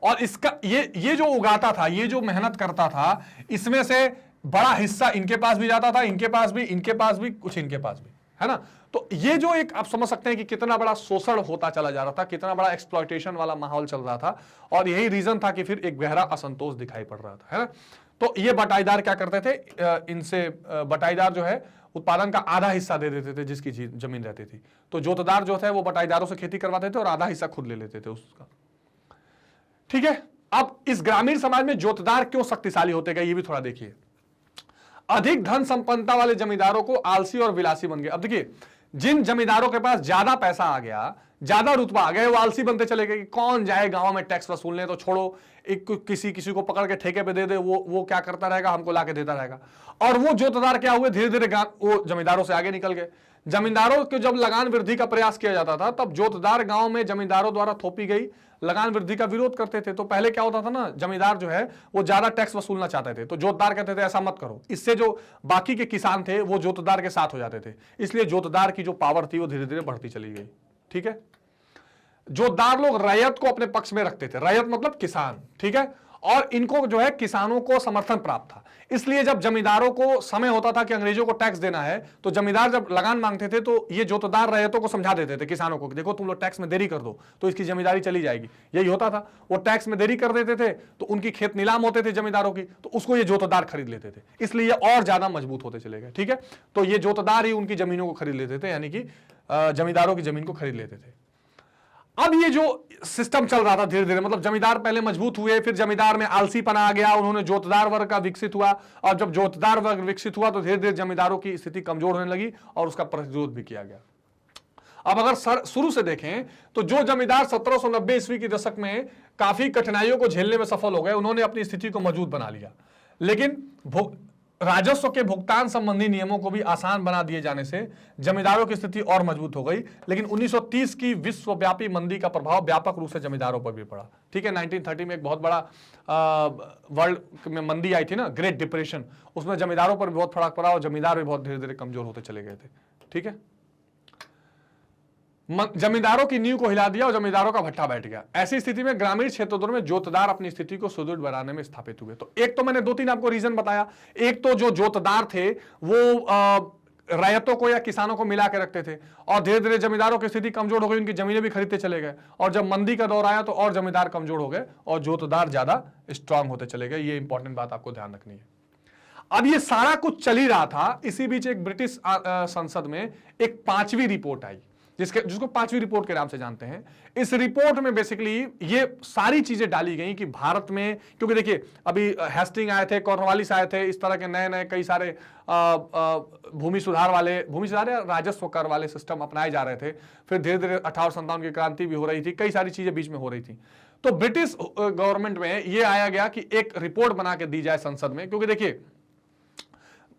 और इसका ये जो उगाता था, ये जो मेहनत करता था, इसमें से बड़ा हिस्सा इनके पास भी जाता था, इनके पास भी, कुछ इनके पास भी, है ना। तो ये जो एक आप समझ सकते हैं कि कितना बड़ा शोषण होता चला जा रहा था, कितना बड़ा एक्सप्लॉयटेशन वाला माहौल चल रहा था, और यही रीजन था कि फिर एक गहरा असंतोष दिखाई पड़ रहा था, है ना। तो ये बटाईदार क्या करते थे, इनसे बटाईदार जो है उत्पादन का आधा हिस्सा दे देते थे जिसकी जमीन रहती थी। तो जोतदार जो थे वो बटाईदारों से खेती करवाते थे और आधा हिस्सा खुद ले लेते थे उसका, ठीक है। अब इस ग्रामीण समाज में जोतदार क्यों शक्तिशाली होते गए ये भी थोड़ा देखिए। अधिक धन संपन्नता वाले जमींदारों को आलसी और विलासी बन गए। अब देखिए जिन जमींदारों के पास ज्यादा पैसा आ गया, ज्यादा रुतबा आ गया, वो आलसी बनते चले गए कि कौन जाए गांव में टैक्स वसूलने, तो छोड़ो, एक किसी को पकड़ के ठेके पे दे दे, वो क्या करता रहेगा, हमको लाके देता रहेगा। और वो जोतदार क्या हुए, धीरे धीरे वो जमींदारों से आगे निकल गए। जमींदारों के जब लगान वृद्धि का प्रयास किया जाता था तब जोतदार गांव में जमींदारों द्वारा थोपी गई लगान वृद्धि का विरोध करते थे। तो पहले क्या होता था ना, जमींदार जो है वो ज्यादा टैक्स वसूलना चाहते थे, तो जोतदार कहते थे ऐसा मत करो। इससे जो बाकी के किसान थे वो जोतदार के साथ हो जाते थे, इसलिए जोतदार की जो पावर थी वो धीरे धीरे बढ़ती चली गई, ठीक है। जोतदार लोग रैयत को अपने पक्ष में रखते थे, रैयत मतलब किसान, ठीक है, और इनको जो है किसानों को समर्थन प्राप्त था। इसलिए जब जमींदारों को समय होता था कि अंग्रेजों को टैक्स देना है, तो जमींदार जब लगान मांगते थे तो ये जोतदार रैयतों को समझा देते थे किसानों को, देखो तुम लोग टैक्स में देरी कर दो तो इसकी जमींदारी चली जाएगी। यही होता था, वो टैक्स में देरी कर देते थे तो उनकी खेत नीलाम होते थे जमींदारों की, तो उसको ये जोतदार खरीद लेते थे, इसलिए और ज्यादा मजबूत होते चले गए। ठीक है, तो ये जोतदार ही उनकी जमीनों को खरीद लेते थे, यानी कि जमींदारों की जमीन को खरीद लेते थे। अब ये जो सिस्टम चल रहा था धीरे धीरे, मतलब जमींदार पहले मजबूत हुए, फिर जमींदार में आलसीपना आ गया, उन्होंने जोतदार वर्ग का विकसित हुआ, और जब जोतदार वर्ग विकसित हुआ तो धीरे धीरे जमींदारों की स्थिति कमजोर होने लगी और उसका प्रतिरोध भी किया गया। अब अगर शुरू से देखें तो जो जमींदार 1790 ईस्वी के दशक में काफी कठिनाइयों को झेलने में सफल हो गए, उन्होंने अपनी स्थिति को मजबूत बना लिया, लेकिन राजस्व के भुगतान संबंधी नियमों को भी आसान बना दिए जाने से जमींदारों की स्थिति और मजबूत हो गई। लेकिन 1930 की विश्वव्यापी मंदी का प्रभाव व्यापक रूप से जमींदारों पर भी पड़ा। ठीक है, 1930 में एक बहुत बड़ा वर्ल्ड में मंदी आई थी ना, ग्रेट डिप्रेशन, उसमें जमींदारों पर भी बहुत फर्क पड़ा और जमींदार भी बहुत धीरे धीरे कमजोर होते चले गए थे। ठीक है, जमींदारों की नींव को हिला दिया और जमींदारों का भट्ठा बैठ गया। ऐसी स्थिति में ग्रामीण क्षेत्रों में जोतदार अपनी स्थिति को सुदृढ़ बनाने में स्थापित हुए। तो एक तो मैंने 2-3 आपको रीजन बताया, एक तो जो जोतदार थे वो रैयतों को या किसानों को मिला के रखते थे, और धीरे धीरे जमींदारों की स्थिति कमजोर हो गई, उनकी जमीनें भी खरीदते चले गए, और जब मंदी का दौर आया तो और जमींदार कमजोर हो गए और जोतदार ज्यादा स्ट्रांग होते चले गए। ये इंपॉर्टेंट बात आपको ध्यान रखनी है। अब ये सारा कुछ चल ही रहा था, इसी बीच एक ब्रिटिश संसद में एक 5वीं रिपोर्ट आई, जिसको 5वीं रिपोर्ट के नाम से जानते हैं। इस रिपोर्ट में बेसिकली ये सारी चीजें डाली गई कि भारत में, क्योंकि देखिए अभी हेस्टिंग आए थे, कॉर्नवालिस आए थे, इस तरह के नए नए कई सारे भूमि सुधार या राजस्व कर वाले सिस्टम अपनाए जा रहे थे। फिर धीरे धीरे 1857 की क्रांति भी हो रही थी, कई सारी चीजें बीच में हो रही थी। तो ब्रिटिश गवर्नमेंट में ये आया गया कि एक रिपोर्ट बना के दी जाए संसद में, क्योंकि देखिए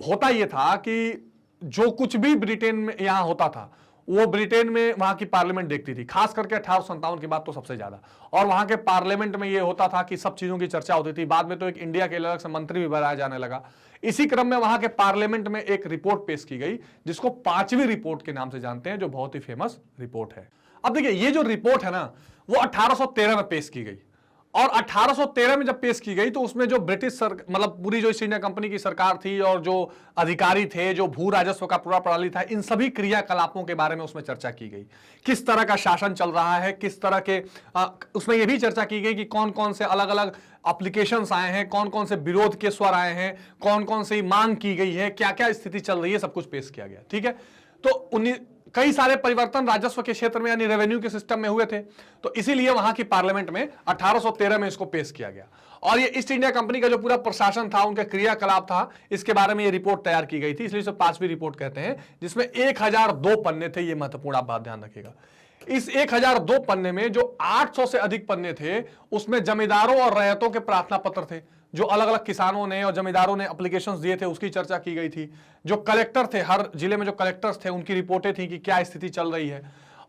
होता यह था कि जो कुछ भी ब्रिटेन में यहां होता था वो ब्रिटेन में वहां की पार्लियामेंट देखती थी, खास करके 1857 की बात तो सबसे ज्यादा, और वहां के पार्लियामेंट में ये होता था कि सब चीजों की चर्चा होती थी। बाद में तो एक इंडिया के अलग से मंत्री भी बनाया जाने लगा। इसी क्रम में वहां के पार्लियामेंट में एक रिपोर्ट पेश की गई जिसको 5वीं रिपोर्ट के नाम से जानते हैं, जो बहुत ही फेमस रिपोर्ट है। अब देखिए ये जो रिपोर्ट है ना, वो 1813 में पेश की गई, और 1813 में जब पेश की गई तो उसमें जो ब्रिटिश मतलब पूरी जो ईस्ट इंडिया कंपनी की सरकार थी और जो अधिकारी थे, जो भू राजस्व का पूरा प्रणाली था, इन सभी क्रियाकलापों के बारे में उसमें चर्चा की गई। किस तरह का शासन चल रहा है, किस तरह के उसमें यह भी चर्चा की गई कि कौन कौन से अलग अलग एप्लीकेशंस आए हैं, कौन कौन से विरोध के स्वर आए हैं, कौन कौन सी मांग की गई है, क्या क्या स्थिति चल रही है, सब कुछ पेश किया गया। ठीक है, तो कई सारे परिवर्तन राजस्व के क्षेत्र में यानी रेवेन्यू के सिस्टम में हुए थे, तो इसीलिए वहां की पार्लियामेंट में 1813 में इसको पेश किया गया। और ये ईस्ट इंडिया कंपनी का जो पूरा प्रशासन था, उनका क्रियाकलाप था, इसके बारे में ये रिपोर्ट तैयार की गई थी, इसलिए इसे 5वीं रिपोर्ट कहते हैं, जिसमें 1002 पन्ने थे। ये महत्वपूर्ण आप बात ध्यान रखिएगा। इस 1002 पन्ने में जो 800 से अधिक पन्ने थे, उसमें जमींदारों और रैयतों के प्रार्थना पत्र थे, जो अलग अलग किसानों ने और जमींदारों ने एप्लीकेशंस दिए थे, उसकी चर्चा की गई थी। जो कलेक्टर थे, हर जिले में जो कलेक्टर्स थे, उनकी रिपोर्टें थी कि क्या स्थिति चल रही है,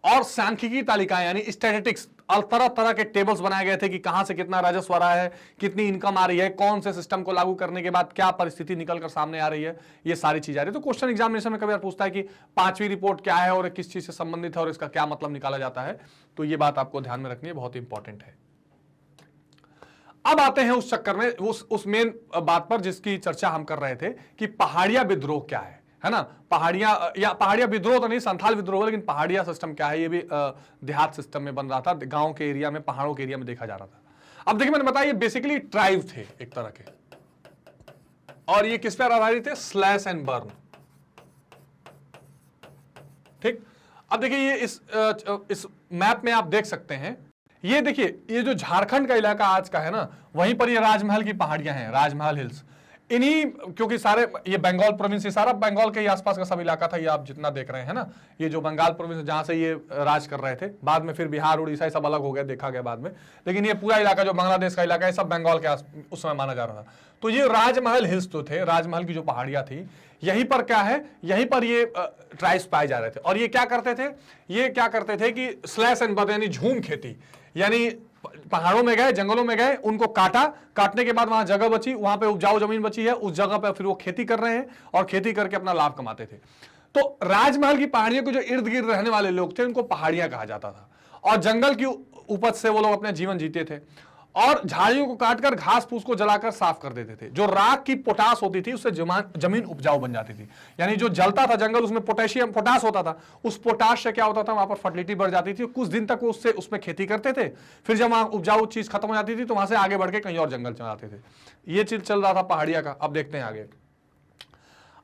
और सांख्यिकी तालिकाएं यानी स्टैटिस्टिक्स, तरह तरह के टेबल्स बनाए गए थे कि कहां से कितना राजस्व आ रहा है, कितनी इनकम आ रही है, कौन से सिस्टम को लागू करने के बाद क्या परिस्थिति निकलकर सामने आ रही है, ये सारी चीज आ रही है। तो क्वेश्चन एग्जामिनेशन में कभी बार पूछता है कि 5वीं रिपोर्ट क्या है और किस चीज से संबंधित है और इसका क्या मतलब निकाला जाता है, तो ये बात आपको ध्यान में रखनी है, बहुत इंपॉर्टेंट है। अब आते हैं उस चक्कर में उस मेन बात पर जिसकी चर्चा हम कर रहे थे कि पहाड़िया विद्रोह क्या है ना। पहाड़िया विद्रोह तो नहीं, संथाल विद्रोह, लेकिन पहाड़िया सिस्टम क्या है, ये भी देहात सिस्टम में बन रहा था, गांव के एरिया में, पहाड़ों के एरिया में देखा जा रहा था। अब देखिए मैंने बताया, ये बेसिकली ट्राइब थे एक तरह के, और ये किस पर आधारित थे, स्लैश एंड बर्न। ठीक, अब देखिए ये इस मैप में आप देख सकते हैं, ये देखिए ये जो झारखंड का इलाका आज का है ना, वहीं पर ये राजमहल की पहाड़ियां हैं, राजमहल हिल्स। इन्हीं, क्योंकि सारे ये बंगाल प्रोविंस, ये सारा बंगाल के आसपास का सब इलाका था, ये आप जितना देख रहे हैं ना, ये जो बंगाल प्रोविंस जहां से ये राज कर रहे थे, बाद में फिर बिहार उड़ीसा ये सब अलग हो गया, देखा गया बाद में, लेकिन ये पूरा इलाका जो बांग्लादेश का इलाका है, सब बंगाल के उस समय माना जा रहा था। तो ये राजमहल हिल्स तो थे, राजमहल की जो पहाड़ियां थी, यहीं पर क्या है, यहीं पर ये ट्राइब्स पाए जा रहे थे। और ये क्या करते थे कि स्लैश एंड बर्न यानी झूम खेती, यानी पहाड़ों में गए, जंगलों में गए, उनको काटने के बाद वहां जगह बची, वहां पे उपजाऊ जमीन बची है, उस जगह पे फिर वो खेती कर रहे हैं और खेती करके अपना लाभ कमाते थे। तो राजमहल की पहाड़ियों के जो इर्द गिर्द रहने वाले लोग थे, उनको पहाड़ियां कहा जाता था, और जंगल की उपज से वो लोग अपना जीवन जीते थे। और झाड़ियों को काटकर घास फूस को जलाकर साफ कर देते थे। जो राख की पोटास होती थी उससे जमीन उपजाऊ बन जाती थी, यानी जो जलता था जंगल उसमें पोटास होता था, उस पोटास से क्या होता था, वहां पर फर्टिलिटी बढ़ जाती थी। कुछ दिन तक वो उससे उसमें खेती करते थे, फिर जब वहां उपजाऊ चीज खत्म हो जाती थी तो वहां से आगे बढ़ के कहीं और जंगल चलाते थे। ये चीज चल रहा था पहाड़िया का। अब देखते हैं आगे।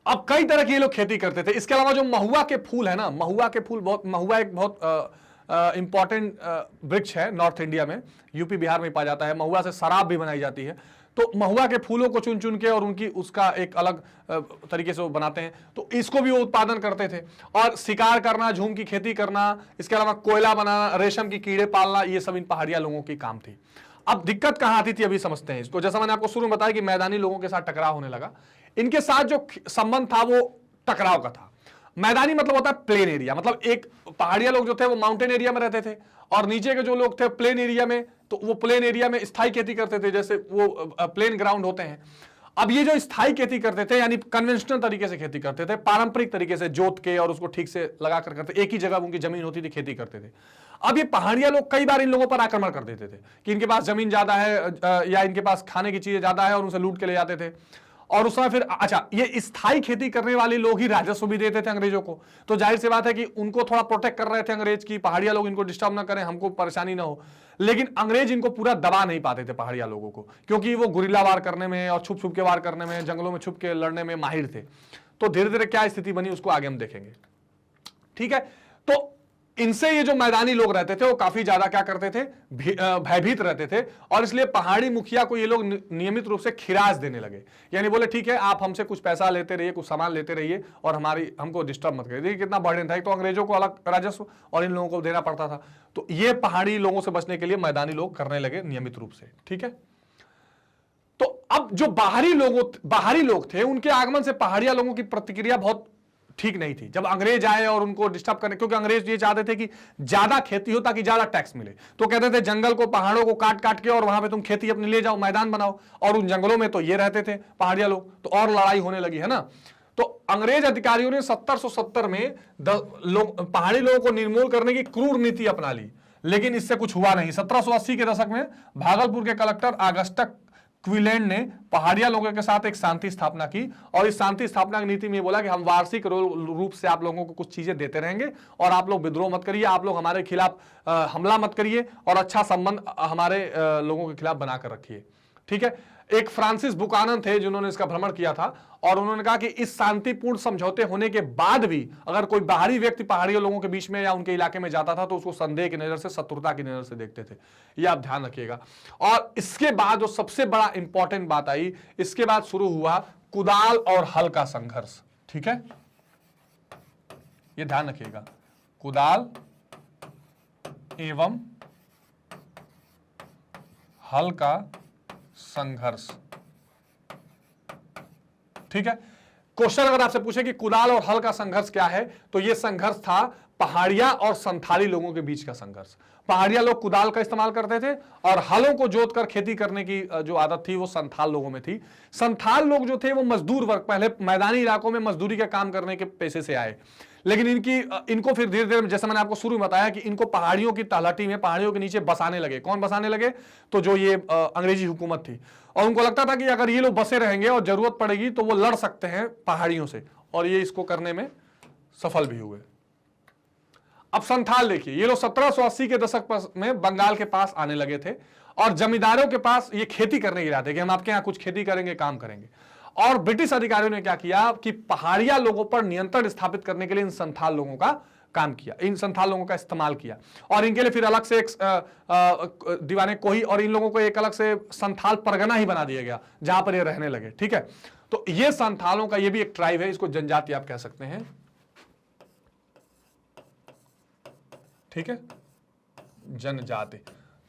अब कई तरह की ये लोग खेती करते थे। इसके अलावा जो महुआ के फूल है ना, महुआ के फूल महुआ एक बहुत इंपॉर्टेंट वृक्ष है नॉर्थ इंडिया में, यूपी बिहार में पाया जाता है। महुआ से शराब भी बनाई जाती है। तो महुआ के फूलों को चुन चुन के और उनकी उसका एक अलग तरीके से वो बनाते हैं, तो इसको भी वो उत्पादन करते थे। और शिकार करना, झूम की खेती करना, इसके अलावा कोयला बनाना, रेशम की कीड़े पालना, ये सब इन पहाड़िया लोगों की काम थी। अब दिक्कत कहां आती थी अभी समझते हैं इसको। जैसा मैंने आपको शुरू में बताया कि मैदानी लोगों के साथ टकराव होने लगा। इनके साथ जो संबंध था वो टकराव का था। मैदानी मतलब होता है प्लेन एरिया, मतलब एक पहाड़िया लोग जो थे वो माउंटेन एरिया में रहते थे, और नीचे के जो लोग थे प्लेन एरिया में, तो वो प्लेन एरिया में स्थायी खेती करते थे, जैसे वो प्लेन ग्राउंड होते हैं। अब ये जो स्थायी खेती करते थे, यानी कन्वेंशनल तरीके से खेती करते थे, पारंपरिक तरीके से जोत के और उसको ठीक से लगा कर करते, एक ही जगह उनकी जमीन होती थी, खेती करते थे। अब ये पहाड़िया लोग कई बार इन लोगों पर आक्रमण कर देते थे कि इनके पास जमीन ज्यादा है या इनके पास खाने की चीजें ज्यादा है, और उनसे लूट के ले जाते थे। और उस समय फिर अच्छा, ये स्थायी खेती करने वाले लोग ही राजस्व भी देते थे अंग्रेजों को, तो जाहिर सी बात है कि उनको थोड़ा प्रोटेक्ट कर रहे थे अंग्रेज की, पहाड़िया लोग इनको डिस्टर्ब ना करें, हमको परेशानी ना हो। लेकिन अंग्रेज इनको पूरा दबा नहीं पाते थे पहाड़िया लोगों को, क्योंकि वो गुरिल्ला वार करने में और छुप छुप के वार करने में, जंगलों में छुप के लड़ने में माहिर थे। तो धीरे धीरे क्या स्थिति बनी उसको आगे हम देखेंगे, ठीक है। तो इनसे ये जो मैदानी लोग रहते थे वो काफी ज्यादा क्या करते थे, भयभीत रहते थे, और इसलिए पहाड़ी मुखिया को ये लोग नियमित रूप से खिराज देने लगे। यानी बोले ठीक है, आप हमसे कुछ पैसा लेते रहिए, कुछ सामान लेते रहिए, और हमको डिस्टर्ब मत करिए। देखिए कितना बर्डन था, तो अंग्रेजों को अलग राजस्व और इन लोगों को देना पड़ता था। तो ये पहाड़ी लोगों से बचने के लिए मैदानी लोग करने लगे नियमित रूप से, ठीक है। तो अब जो बाहरी लोग थे, उनके आगमन से पहाड़िया लोगों की प्रतिक्रिया बहुत ठीक नहीं थी। जब अंग्रेज आए और उनको डिस्टर्ब करने, क्योंकि अंग्रेज ये चाहते थे कि ज्यादा खेती हो ताकि ज्यादा टैक्स मिले, तो कहते थे जंगल को, पहाड़ों को काट काट के और वहां पे तुम खेती अपनी ले जाओ, मैदान बनाओ। और उन जंगलों में तो ये रहते थे पहाड़िया लोग, तो और लड़ाई होने लगी, है ना। तो अंग्रेज अधिकारियों ने 1770 में पहाड़ी लोगों को निर्मूल करने की क्रूर नीति अपना ली, लेकिन इससे कुछ हुआ नहीं। 1780 के दशक में भागलपुर के कलेक्टर ऑगस्टस क्विलैंड ने पहाड़िया लोगों के साथ एक शांति स्थापना की, और इस शांति स्थापना की नीति में बोला कि हम वार्षिक रूप से आप लोगों को कुछ चीजें देते रहेंगे, और आप लोग विद्रोह मत करिए, आप लोग हमारे खिलाफ हमला मत करिए, और अच्छा संबंध हमारे लोगों के खिलाफ बनाकर रखिए, ठीक है। एक फ्रांसिस बुकानन थे जिन्होंने इसका भ्रमण किया था, और उन्होंने कहा कि इस शांतिपूर्ण समझौते होने के बाद भी अगर कोई बाहरी व्यक्ति पहाड़ी लोगों के बीच में या उनके इलाके में जाता था तो उसको संदेह की नजर से, शत्रुता की नजर से देखते थे। यह आप ध्यान रखिएगा। और इसके बाद जो सबसे बड़ा इंपॉर्टेंट बात आई, इसके बाद शुरू हुआ कुदाल और हल का संघर्ष, ठीक है। यह ध्यान रखिएगा, कुदाल एवं हल का संघर्ष, ठीक है। क्वेश्चन अगर आपसे पूछे कि कुदाल और हल का संघर्ष क्या है, तो यह संघर्ष था पहाड़िया और संथाली लोगों के बीच का संघर्ष। पहाड़िया लोग कुदाल का इस्तेमाल करते थे, और हलों को जोतकर खेती करने की जो आदत थी वो संथाल लोगों में थी। संथाल लोग जो थे वो मजदूर वर्ग, पहले मैदानी इलाकों में मजदूरी का काम करने के पेशे से आए, लेकिन इनको फिर धीरे धीरे, जैसे मैंने आपको शुरू में बताया कि इनको पहाड़ियों की तलहटी में, पहाड़ियों के नीचे बसाने लगे। कौन बसाने लगे? तो जो ये अंग्रेजी हुकूमत थी, और उनको लगता था कि अगर ये लोग बसे रहेंगे और जरूरत पड़ेगी तो वो लड़ सकते हैं पहाड़ियों से, और ये इसको करने में सफल भी हुए। अब संथाल देखिए, ये लोग 1780 के दशक में बंगाल के पास आने लगे थे, और जमींदारों के पास ये खेती करने के लिए आते कि हम आपके यहाँ कुछ खेती करेंगे, काम करेंगे। और ब्रिटिश अधिकारियों ने क्या किया कि पहाड़िया लोगों पर नियंत्रण स्थापित करने के लिए इन संथाल लोगों का काम किया, इन संथाल लोगों का इस्तेमाल किया, और इनके लिए फिर अलग से एक दीवाने कोही, और इन लोगों को एक अलग से संथाल परगना ही बना दिया गया जहां पर ये रहने लगे, ठीक है। तो ये संथालों का ये भी एक ट्राइब है, इसको जनजाति आप कह सकते हैं, ठीक है, जनजाति।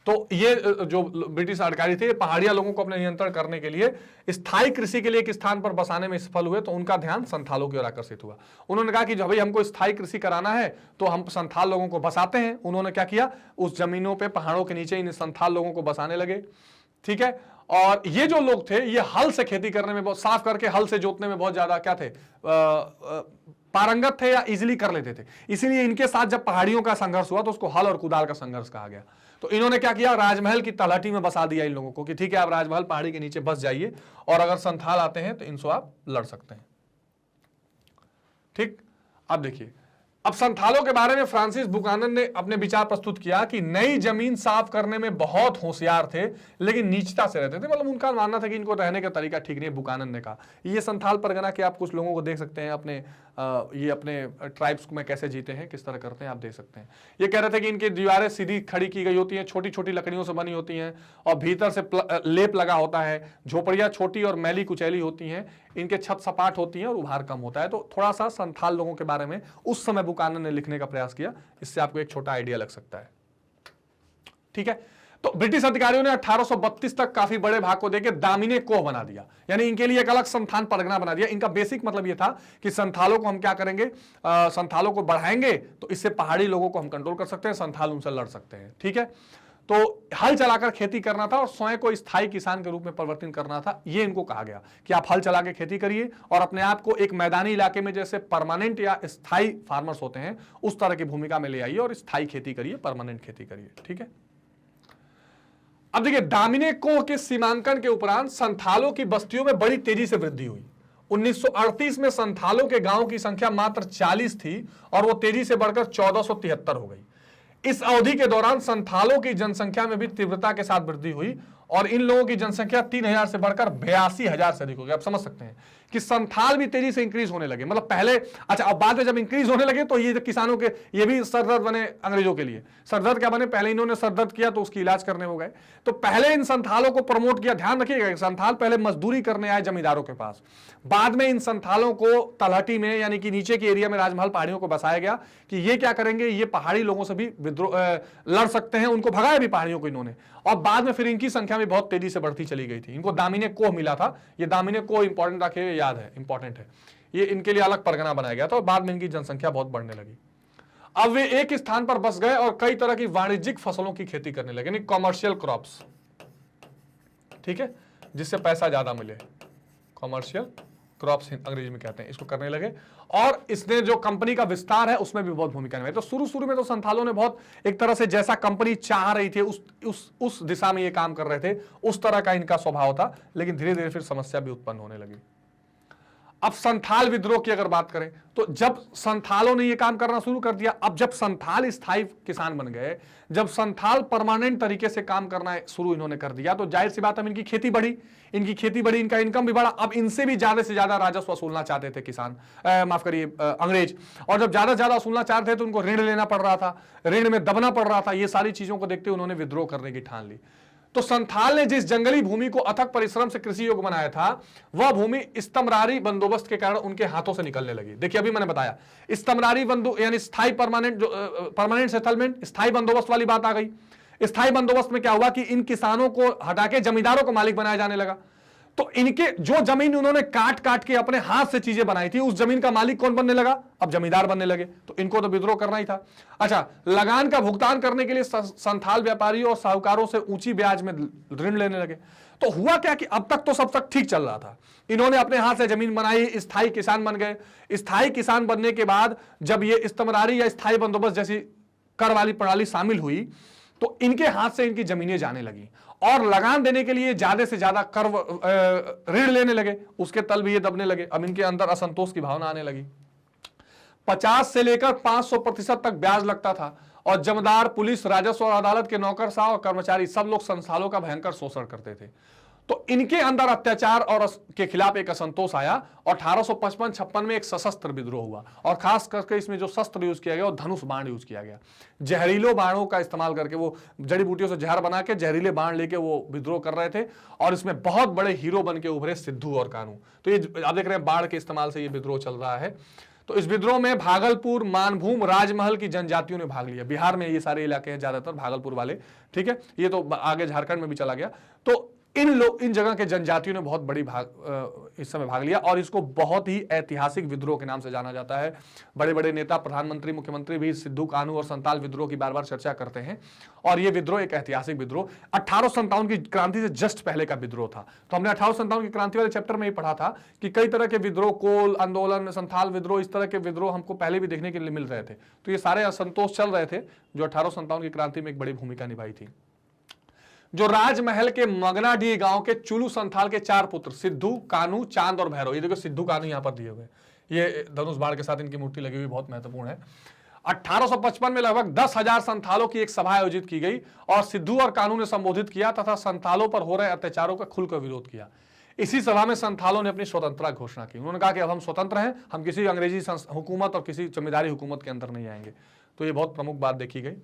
तो ये जो ब्रिटिश अधिकारी थे, पहाड़िया लोगों को अपने नियंत्रण करने के लिए स्थायी कृषि के लिए एक स्थान पर बसाने में सफल हुए, तो उनका ध्यान संथालों की ओर आकर्षित हुआ। उन्होंने कहा कि जब भाई हमको स्थायी कृषि कराना है तो हम संथाल लोगों को बसाते हैं। उन्होंने क्या किया, उस जमीनों पे, पहाड़ों के नीचे इन संथाल लोगों को बसाने लगे, ठीक है। और ये जो लोग थे, ये हल से खेती करने में, बहुत साफ करके हल से जोतने में बहुत ज्यादा क्या थे, पारंगत थे या इजीली कर लेते थे। इसीलिए इनके साथ जब पहाड़ियों का संघर्ष हुआ तो उसको हल और कुदाल का संघर्ष कहा गया। तो इन्होंने क्या किया, राजमहल की तलहटी में बसा दिया इन लोगों को कि ठीक है आप राजमहल पहाड़ी के नीचे बस जाइए और अगर संथाल आते हैं तो इनसे आप लड़ सकते हैं। ठीक, अब देखिए, अब संथालों के बारे में फ्रांसिस बुकानन ने अपने विचार प्रस्तुत किया कि नई जमीन साफ करने में बहुत होशियार थे लेकिन नीचता से रहते थे, मतलब उनका मानना था कि इनको रहने का तरीका ठीक नहीं है। बुकानन ने कहा ये संथाल परगना के आप कुछ लोगों को देख सकते हैं अपने ये अपने ट्राइब्स में कैसे जीते हैं, किस तरह करते हैं, आप देख सकते हैं। ये कह रहे थे कि इनकी दीवारें सीधी खड़ी की गई होती हैं, छोटी छोटी लकड़ियों से बनी होती हैं और भीतर से लेप लगा होता है, झोपड़ियां छोटी और मैली कुचैली होती हैं, इनके छत सपाट होती हैं और उभार कम होता है। तो थोड़ा सा संथाल लोगों के बारे में उस समय बुकानन ने लिखने का प्रयास किया, इससे आपको एक छोटा आइडिया लग सकता है। ठीक है, तो ब्रिटिश अधिकारियों ने 1832 तक काफी बड़े भाग को देकर दामिने कोह बना दिया, यानी इनके लिए एक अलग संथाल परगना बना दिया। इनका बेसिक मतलब यह था कि संथालों को हम क्या करेंगे, संथालों को बढ़ाएंगे तो इससे पहाड़ी लोगों को हम कंट्रोल कर सकते हैं, संथाल उनसे लड़ सकते हैं। ठीक है, तो हल चलाकर खेती करना था और स्वयं को स्थायी किसान के रूप में परिवर्तित करना था। ये इनको कहा गया कि आप हल चला के खेती करिए और अपने आप को एक मैदानी इलाके में जैसे परमानेंट या स्थायी फार्मर्स होते हैं उस तरह की भूमिका में ले आइए और स्थायी खेती करिए, परमानेंट खेती करिए। ठीक है, अब देखिए, दामिने कोह के सीमांकन के उपरांत संथालों की बस्तियों में बड़ी तेजी से वृद्धि हुई। 1938 में संथालों के गांवों की संख्या मात्र 40 थी और वो तेजी से बढ़कर 1473 हो गई। इस अवधि के दौरान संथालों की जनसंख्या में भी तीव्रता के साथ वृद्धि हुई और इन लोगों की जनसंख्या 3000 से बढ़कर 82,000 से अधिक हो गई। आप समझ सकते हैं कि संथाल भी तेजी से इंक्रीज होने लगे, मतलब पहले, अच्छा अब बाद में जब इंक्रीज होने लगे तो ये किसानों के ये भी सरदर्द बने अंग्रेजों के लिए। सरदर्द क्या बने, पहले इन्होंने सरदर्द किया तो उसकी इलाज करने हो गए, तो पहले इन संथालों को प्रमोट किया। ध्यान रखिएगा, संथाल पहले मजदूरी करने आए जमींदारों के पास, बाद में इन संथालों को तलहटी में यानी कि नीचे के एरिया में राजमहल पहाड़ियों को बसाया गया कि ये क्या करेंगे, ये पहाड़ी लोगों से भी विद्रोह लड़ सकते हैं, उनको भगाया भी पहाड़ियों को इन्होंने। और बाद में फिर इनकी संख्या में बहुत तेजी से बढ़ती चली गई थी। इनको दामिने कोह मिला था, ये दामिने कोह इंपॉर्टेंट रखे, याद है, इंपॉर्टेंट है, ये इनके लिए अलग परगना बनाया गया था और बाद में इनकी जनसंख्या बहुत बढ़ने लगी। अब वे एक स्थान पर बस गए और कई तरह की वाणिज्यिक फसलों की खेती करने लगे, यानी कॉमर्शियल क्रॉप्स, ठीक है, जिससे पैसा ज्यादा मिले, कॉमर्शियल क्रॉप्स अंग्रेजी में कहते हैं, इसको करने लगे। और इसने जो कंपनी का विस्तार है उसमें भी बहुत भूमिका निभाई। तो शुरू में तो संथालों ने बहुत एक तरह से जैसा कंपनी चाह रही थी उस दिशा में ये काम कर रहे थे, उस तरह का इनका स्वभाव था, लेकिन धीरे धीरे फिर समस्या भी उत्पन्न होने लगी। अब संथाल विद्रोह की अगर बात करें तो जब संथालों ने यह काम करना शुरू कर दिया, अब जब संथाल स्थायी किसान बन गए, जब संथाल परमानेंट तरीके से काम करना शुरू इन्होंने कर दिया, तो जाहिर सी बात है इनकी खेती बढ़ी, इनका इनकम भी बढ़ा। अब इनसे भी ज्यादा से ज्यादा राजस्व वसूलना चाहते थे किसान, माफ करिए अंग्रेज, और जब ज्यादा से ज्यादा वसूलना चाहते थे तो उनको ऋण लेना पड़ रहा था, ऋण में दबना पड़ रहा था। ये सारी चीजों को देखते हुए उन्होंने विद्रोह करने की ठान ली। तो संथाल ने जिस जंगली भूमि को अथक परिश्रम से कृषि योग्य बनाया था, वह भूमि इस्तमरारी बंदोबस्त के कारण उनके हाथों से निकलने लगी। देखिए अभी मैंने बताया, इस्तमरारी यानी स्थायी परमानेंट सेटलमेंट, स्थायी बंदोबस्त वाली बात आ गई। स्थायी बंदोबस्त में क्या हुआ कि इन किसानों को हटा के जमींदारों को मालिक बनाया जाने लगा। तो इनके जो जमीन उन्होंने काट काट के अपने हाथ से चीजें बनाई थी, उस जमीन का मालिक कौन बनने लगा, अब जमींदार बनने लगे। तो इनको तो विद्रोह करना ही था। अच्छा, लगान का भुगतान करने के लिए संथाल व्यापारियों और साहूकारों से ऊंची ब्याज में ऋण लेने लगे। तो हुआ क्या कि अब तक तो सब तक ठीक चल रहा था, इन्होंने अपने हाथ से जमीन बनाई, स्थायी किसान बन गए। स्थायी किसान बनने के बाद जब ये इस्तमरारी या स्थायी बंदोबस्त जैसी कर वाली प्रणाली शामिल हुई तो इनके हाथ से इनकी जमीनें जाने लगी और लगान देने के लिए ज्यादा से ज्यादा कर ऋण लेने लगे, उसके तल भी ये दबने लगे। अब इनके अंदर असंतोष की भावना आने लगी। 50 से लेकर 500% तक ब्याज लगता था और जमींदार, पुलिस, राजस्व और अदालत के नौकरशाह और कर्मचारी सब लोग संथालों का भयंकर शोषण करते थे। तो इनके अंदर अत्याचार और के खिलाफ एक असंतोष आया और 1855-56 में एक सशस्त्र विद्रोह हुआ और खास करके इसमें जो शस्त्र यूज किया गया वो धनुष बाण यूज किया गया। जहरीलो बाणों का इस्तेमाल करके, वो जड़ी बूटियों से जहर बना के जहरीले बाण लेके वो विद्रोह कर रहे थे और इसमें बहुत बड़े हीरो बन के उभरे सिद्धू और कानू। तो ये आप देख रहे हैं बाण के इस्तेमाल से ये विद्रोह चल रहा है। तो इस विद्रोह में भागलपुर, मानभूम, राजमहल की जनजातियों ने भाग लिया। बिहार में ये सारे इलाके हैं ज्यादातर भागलपुर वाले, ठीक है, ये तो आगे झारखंड में भी चला गया। तो इन जगह के जनजातियों ने बहुत बड़ी इस समय भाग लिया और इसको बहुत ही ऐतिहासिक विद्रोह के नाम से जाना जाता है। बड़े बड़े नेता, प्रधानमंत्री, मुख्यमंत्री भी सिद्धू कानू और संताल विद्रोह की बार बार चर्चा करते हैं और यह विद्रोह एक ऐतिहासिक विद्रोह 1857 की क्रांति से जस्ट पहले का विद्रोह था। तो हमने 1857 की क्रांति वाले चैप्टर में ही पढ़ा था कि कई तरह के विद्रोह, कोल आंदोलन, संथाल विद्रोह, इस तरह के विद्रोह हमको पहले भी देखने के लिए मिल रहे थे। तो ये सारे असंतोष चल रहे थे जो 1857 की क्रांति में एक बड़ी भूमिका निभाई थी। जो राजमहल के मगनाडीह गांव के चुलू संथाल के 4 पुत्र सिद्धू, कानू, चांद और भैरव, ये देखो सिद्धू कानू यहां पर दिए हुए, ये धनुष बाण के साथ इनकी मूर्ति लगी हुई, बहुत महत्वपूर्ण है। 1855 में लगभग 10,000 संथालों की एक सभा आयोजित की गई और सिद्धू और कानू ने संबोधित किया तथा संथालों पर हो रहे अत्याचारों का खुलकर विरोध किया। इसी सभा में संथालों ने अपनी स्वतंत्रता घोषणा की। उन्होंने कहा कि अब हम स्वतंत्र हैं, हम किसी अंग्रेजी हुकूमत और किसी जमींदारी हुकूमत के अंदर नहीं आएंगे। तो ये बहुत प्रमुख बात देखी गई।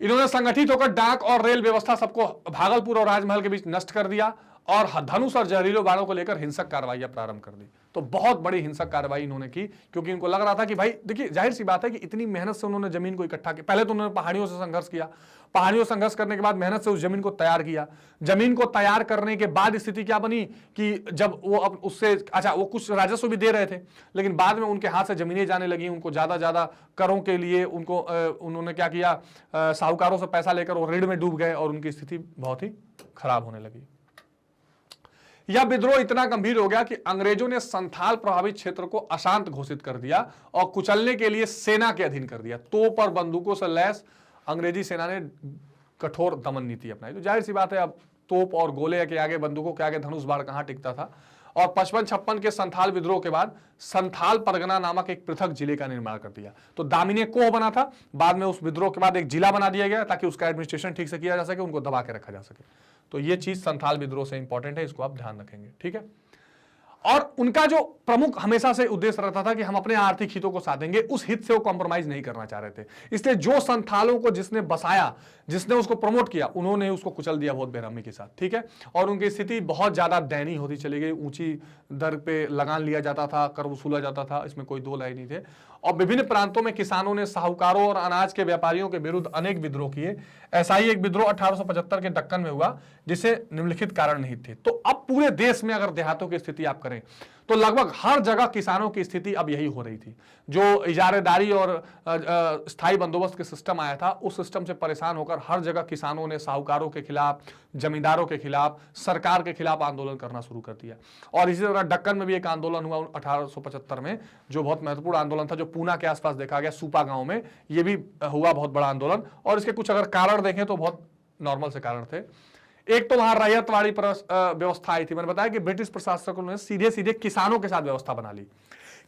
इन्होंने संगठित होकर डाक और रेल व्यवस्था सबको भागलपुर और राजमहल के बीच नष्ट कर दिया और धनुष और जहरीले बाणों को लेकर हिंसक कार्रवाइयां प्रारंभ कर दी। तो बहुत बड़ी हिंसक कार्रवाई इन्होंने की क्योंकि इनको लग रहा था कि भाई देखिए, जाहिर सी बात है कि इतनी मेहनत से उन्होंने जमीन को इकट्ठा किया। पहले तो उन्होंने पहाड़ियों से संघर्ष किया, पहाड़ियों से संघर्ष करने के बाद मेहनत से उस जमीन को तैयार किया। जमीन को तैयार करने के बाद स्थिति क्या बनी कि जब वो अब उससे वो कुछ राजस्व भी दे रहे थे, लेकिन बाद में उनके हाथ से जमीनें जाने लगी। उनको ज्यादा करों के लिए उन्होंने क्या किया, साहूकारों से पैसा लेकर वो ऋण में डूब गए और उनकी स्थिति बहुत ही खराब होने लगी। यह विद्रोह इतना गंभीर हो गया कि अंग्रेजों ने संथाल प्रभावित क्षेत्र को अशांत घोषित कर दिया और कुचलने के लिए सेना के अधीन कर दिया। तोप और बंदूकों से लैस अंग्रेजी सेना ने कठोर दमन नीति अपनाई। तो जाहिर सी बात है, अब तोप और गोले के आगे, बंदूकों के आगे धनुष बाण कहां टिकता था। और 55-56 के संथाल विद्रोह के बाद संथाल परगना नामक एक पृथक जिले का निर्माण कर दिया। तो दामिने कोह बना था, बाद में उस विद्रोह के बाद एक जिला बना दिया गया ताकि उसका एडमिनिस्ट्रेशन ठीक से किया जा सके, उनको दबा के रखा जा सके। तो ये चीज संथाल विद्रोह से इंपॉर्टेंट है, इसको आप ध्यान रखेंगे, ठीक है। और उनका जो प्रमुख हमेशा से उद्देश्य रहता था कि हम अपने आर्थिक हितों को साधेंगे, उस हित से वो कॉम्प्रोमाइज नहीं करना चाह रहे थे। इसलिए जो संथालों को जिसने बसाया, जिसने उसको प्रमोट किया, उन्होंने उसको कुचल दिया बहुत बेरहमी के साथ, ठीक है। और उनकी स्थिति बहुत ज्यादा दयनीय होती चली गई। ऊंची दर पे लगान लिया जाता था, कर वसूला जाता था, इसमें कोई दो राय नहीं थे। और विभिन्न प्रांतों में किसानों ने साहूकारों और अनाज के व्यापारियों के विरुद्ध अनेक विद्रोह किए। ऐसा ही एक विद्रोह 1875 के दक्कन में हुआ जिसे निम्नलिखित कारण नहीं थे। तो अब पूरे देश में अगर देहातों की स्थिति आप करें तो लगभग हर जगह किसानों की स्थिति अब यही हो रही थी। जो इजारेदारी और स्थायी बंदोबस्त के सिस्टम आया था, उस सिस्टम से परेशान होकर हर जगह किसानों ने साहूकारों के खिलाफ, जमींदारों के खिलाफ, सरकार के खिलाफ आंदोलन करना शुरू कर दिया। और इसी तरह दक्कन में भी एक आंदोलन हुआ 1875 में, जो बहुत महत्वपूर्ण आंदोलन था, जो पूना के आसपास देखा गया, सूपा गांव में। यह भी हुआ बहुत बड़ा आंदोलन। और इसके कुछ अगर कारण देखें तो बहुत नॉर्मल से कारण थे। एक तो वहां रैयतवाड़ी व्यवस्था आई थी। मैंने बताया कि ब्रिटिश प्रशासकों ने सीधे सीधे किसानों के साथ व्यवस्था बना ली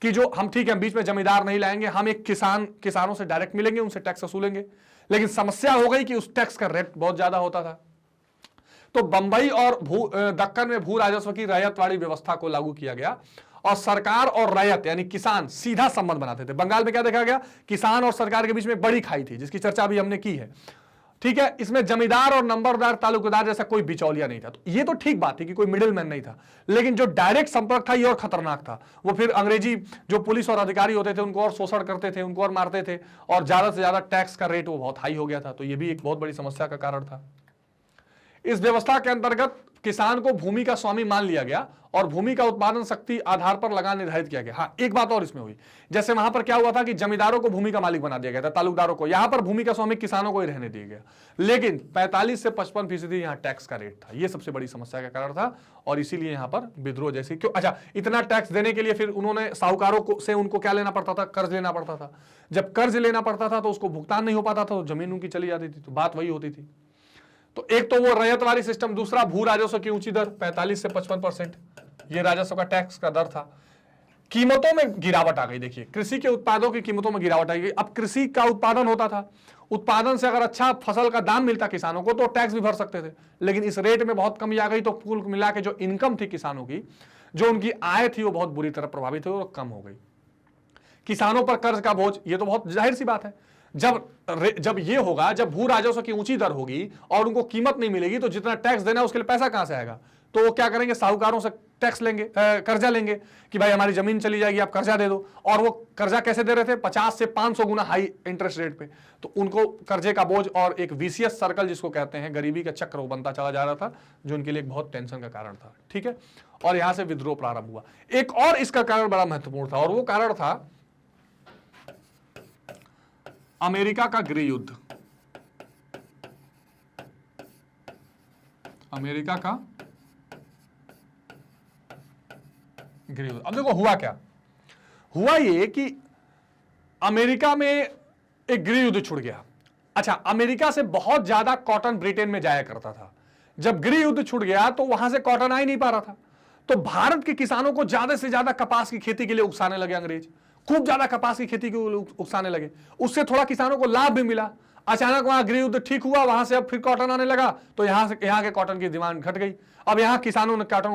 कि जो हम ठीक है, बीच में जमींदार नहीं लाएंगे, हम एक किसानों से डायरेक्ट मिलेंगे, उनसे टैक्स वसूलेंगे। लेकिन समस्या हो गई कि उस टैक्स का रेट बहुत ज्यादा होता था। तो बंबई और दक्कन में भू राजस्व की रैयतवाड़ी व्यवस्था को लागू किया गया और सरकार और रैयत यानी किसान सीधा संबंध बनाते थे। बंगाल में क्या देखा गया, किसान और सरकार के बीच में बड़ी खाई थी, जिसकी चर्चा अभी हमने की है, ठीक है। इसमें जमींदार और नंबरदार, तालुकेदार जैसा कोई बिचौलिया नहीं था। तो ये तो ठीक बात थी कि कोई मिडिल मैन नहीं था, लेकिन जो डायरेक्ट संपर्क था ये और खतरनाक था। वो फिर अंग्रेजी जो पुलिस और अधिकारी होते थे उनको और शोषण करते थे, उनको और मारते थे, और ज्यादा से ज्यादा टैक्स का रेट वो बहुत हाई हो गया था। तो ये भी एक बहुत बड़ी समस्या का कारण था। इस व्यवस्था के अंतर्गत किसान को भूमि का स्वामी मान लिया गया और भूमि का उत्पादन शक्ति आधार पर लगान निर्धारित किया गया। हाँ, एक बात और इसमें हुई, जैसे वहां पर क्या हुआ था कि जमींदारों को भूमि का मालिक बना दिया गया था, तालुकदारों को। यहां पर भूमि का स्वामी किसानों को ही रहने दिया गया, लेकिन 45 से 55% यहां टैक्स का रेट था। यह सबसे बड़ी समस्या का कारण था और इसीलिए यहां पर विद्रोह जैसी क्यों। अच्छा, इतना टैक्स देने के लिए फिर उन्होंने साहूकारों को से उनको क्या लेना पड़ता था, कर्ज लेना पड़ता था। जब कर्ज लेना पड़ता था तो उसको भुगतान नहीं हो पाता था, तो जमीन उनकी चली जाती थी। तो बात वही होती थी। तो एक तो वो रैयतवाड़ी सिस्टम, दूसरा भू राजस्व की ऊंची दर 45 से 55%, ये राजस्व का टैक्स का दर था। कीमतों में गिरावट आ गई। देखिए, कृषि के उत्पादों की कीमतों में गिरावट आ गई। अब कृषि का उत्पादन होता था, उत्पादन से अगर अच्छा फसल का दाम मिलता किसानों को तो टैक्स भी भर सकते थे, लेकिन इस रेट में बहुत कमी आ गई। तो कुल मिला के जो इनकम थी किसानों की, जो उनकी आय थी, वो बहुत बुरी तरह प्रभावित हुई और कम हो गई। किसानों पर कर्ज का बोझ, ये तो बहुत जाहिर सी बात है। जब ये होगा, जब भू राजस्व की ऊंची दर होगी और उनको कीमत नहीं मिलेगी, तो जितना टैक्स देना है उसके लिए पैसा कहां से आएगा। तो वो क्या करेंगे, साहूकारों से टैक्स लेंगे, कर्जा लेंगे कि भाई हमारी जमीन चली जाएगी, आप कर्जा दे दो। और वो कर्जा कैसे दे रहे थे, 50 से 500 गुना हाई इंटरेस्ट रेट पे। तो उनको कर्जे का बोझ और एक विशियस सर्कल जिसको कहते हैं, गरीबी का चक्र, वो बनता चला जा रहा था, जो उनके लिए एक बहुत टेंशन का कारण था। ठीक है, और यहां से विद्रोह प्रारंभ हुआ। एक और इसका कारण बड़ा महत्वपूर्ण था, और वो कारण था अमेरिका का गृह युद्ध। अमेरिका का गृह युद्ध। अब देखो हुआ क्या, हुआ ये कि अमेरिका में एक गृह युद्ध छुड़ गया। अच्छा, अमेरिका से बहुत ज्यादा कॉटन ब्रिटेन में जाया करता था। जब गृह युद्ध छुड़ गया तो वहां से कॉटन आ ही नहीं पा रहा था, तो भारत के किसानों को ज्यादा से ज्यादा कपास की खेती के लिए उकसाने लगे अंग्रेज। खूब ज्यादा कपास की खेती के लिए उकसाने लगे, उससे थोड़ा किसानों को लाभ भी मिला। अचानक वहां गृह युद्ध ठीक हुआ, वहां से अब फिर कॉटन आने लगा, तो यहां के कॉटन की डिमांड घट गई। अब यहां किसानों ने कॉटन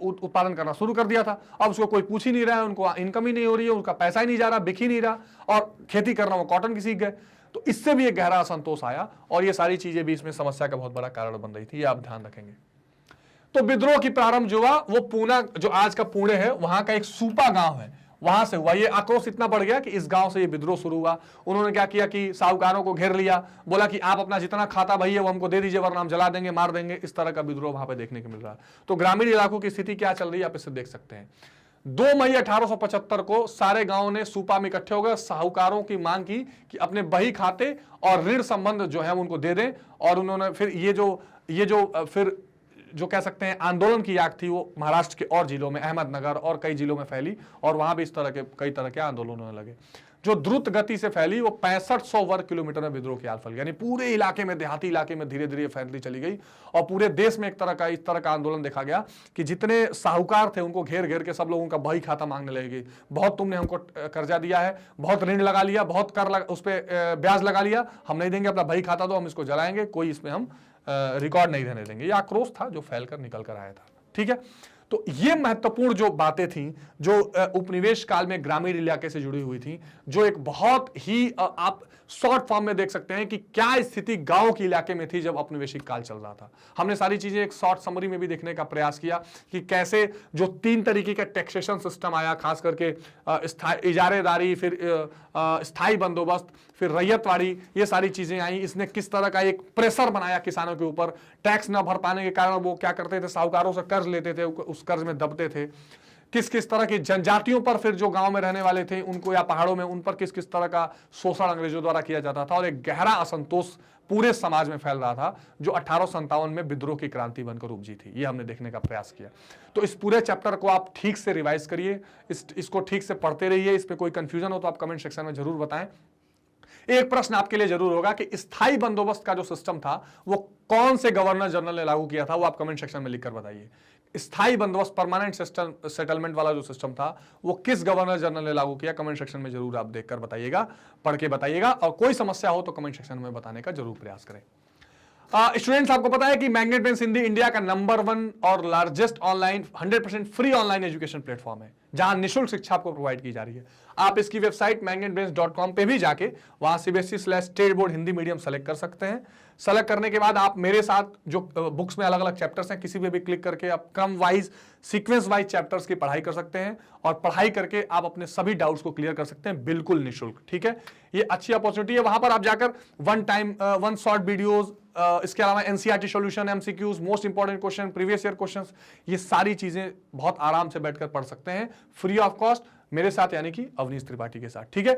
उत्पादन करना शुरू कर दिया था। अब उसको कोई पूछ ही नहीं रहा है, उनको इनकम ही नहीं हो रही है, उनका पैसा ही नहीं जा रहा, बिक ही नहीं रहा, और खेती करना वो कॉटन की सीख गए। तो इससे भी एक गहरा असंतोष आया, और ये सारी चीजें भी इसमें समस्या का बहुत बड़ा कारण बन रही थी, ये आप ध्यान रखेंगे। तो विद्रोह की प्रारंभ जो हुआ वो पूना, जो आज का पुणे है, वहां का एक सूपा गांव है, वहां से हुआ। ये आक्रोश इतना बढ़ गया कि इस गांव से ये विद्रोह शुरू हुआ। उन्होंने क्या किया कि साहूकारों को घेर लिया, बोला कि आप अपना जितना खाता भाई है वो हमको दे दीजिए, वरना हम जला देंगे, मार देंगे। इस तरह का विद्रोह वहां पे देखने को मिल रहा है। तो ग्रामीण इलाकों की स्थिति क्या चल रही है आप इससे देख सकते हैं। 2 मई 1875 को सारे गांव ने सूपा में इकट्ठे हो गए, साहूकारों की मांग की कि अपने बही खाते और ऋण संबंध जो है उनको दे दें। और उन्होंने फिर जो कह सकते हैं आंदोलन की आग थी, वो महाराष्ट्र के और जिलों में, अहमदनगर और कई जिलों में फैली, और वहां भी इस तरह के कई तरह के आंदोलन होने लगे, जो द्रुत गति से फैली। वो 6500 वर्ग किलोमीटर में विद्रोह की आग फैल गई, यानी पूरे इलाके में, देहाती इलाके में धीरे धीरे फैलती चली गई। और पूरे देश में इस तरह का आंदोलन देखा गया कि जितने साहूकार थे उनको घेर घेर के सब लोगों का बही खाता मांगने लगे। बहुत तुमने हमको कर्जा दिया है, बहुत ऋण लगा लिया, बहुत कर उस पर ब्याज लगा लिया, हम नहीं देंगे, अपना बही खाता दो, हम इसको जलाएंगे, कोई इसमें हम रिकॉर्ड नहीं रहने देंगे। यह आक्रोश था जो फैलकर निकल कर आया था। ठीक है, तो ये महत्वपूर्ण जो बातें थी, जो उपनिवेश काल में ग्रामीण इलाके से जुड़ी हुई थी, जो एक बहुत ही आप शॉर्ट फॉर्म में देख सकते हैं कि क्या स्थिति गांव के इलाके में थी जब औपनिवेशिक काल चल रहा था। हमने सारी चीजें एक शॉर्ट समरी में भी देखने का प्रयास किया कि कैसे जो 3 तरीके का टैक्सेशन सिस्टम आया, खास करके इजारेदारी, फिर स्थायी बंदोबस्त, फिर रैयतवाड़ी, ये सारी चीजें आई। इसने किस तरह का एक प्रेशर बनाया किसानों के ऊपर। टैक्स न भर पाने के कारण वो क्या करते थे, साहूकारों से कर्ज लेते थे, उस कर्ज में दबते थे। किस किस तरह की जनजातियों पर, फिर जो गांव में रहने वाले थे उनको, या पहाड़ों में, उन पर किस किस तरह का शोषण अंग्रेजों द्वारा किया जाता था। और एक गहरा असंतोष पूरे समाज में फैल रहा था, जो 1857 में विद्रोह की क्रांति बनकर उपजी थी। ये हमने देखने का प्रयास किया। तो इस पूरे चैप्टर को आप ठीक से रिवाइज करिए, इसको ठीक से पढ़ते रहिए। इस पर कोई कंफ्यूजन हो तो आप कमेंट सेक्शन में जरूर बताएं। एक प्रश्न आपके लिए जरूर होगा कि स्थायी बंदोबस्त का जो सिस्टम था वो कौन से गवर्नर जनरल ने लागू किया था, वो आप कमेंट सेक्शन में लिखकर बताइए। स्थायी बंदोबस्त, परमानेंट सेटलमेंट वाला जो सिस्टम था वो किस गवर्नर जनरल ने लागू किया, कमेंट सेक्शन में जरूर आप देखकर बताइएगा, पढ़ के बताइएगा। और कोई समस्या हो तो कमेंट सेक्शन में बताने का जरूर प्रयास करें। स्टूडेंट्स, आपको पता है कि मैग्नेट बेंस हिंदी इंडिया का नंबर 1 और largest online 100% free online education platform है, जहां निःशुल्क शिक्षा आपको प्रोवाइड की जा रही है। आप इसकी वेबसाइट magnetbrains.com पे भी जाके वहां CBSE/स्टेट बोर्ड हिंदी मीडियम सेलेक्ट कर सकते हैं। सेलेक्ट करने के बाद आप मेरे साथ जो बुक्स में अलग अलग चैप्टर्स हैं, किसी पे भी क्लिक करके आप क्रम वाइज, सीक्वेंस वाइज चैप्टर्स की पढ़ाई कर सकते हैं, और पढ़ाई करके आप अपने सभी डाउट्स को क्लियर कर सकते हैं बिल्कुल निःशुल्क। ठीक है, ये अच्छी अपॉर्चुनिटी है। वहां पर आप जाकर वन शॉर्ट वीडियोज, इसके अलावा NCERT solution, MCQs, most important question, previous year questions, ये सारी चीजें बहुत आराम से बैठकर पढ़ सकते हैं फ्री ऑफ कॉस्ट मेरे साथ, यानी कि अवनीश त्रिपाठी के साथ। ठीक है,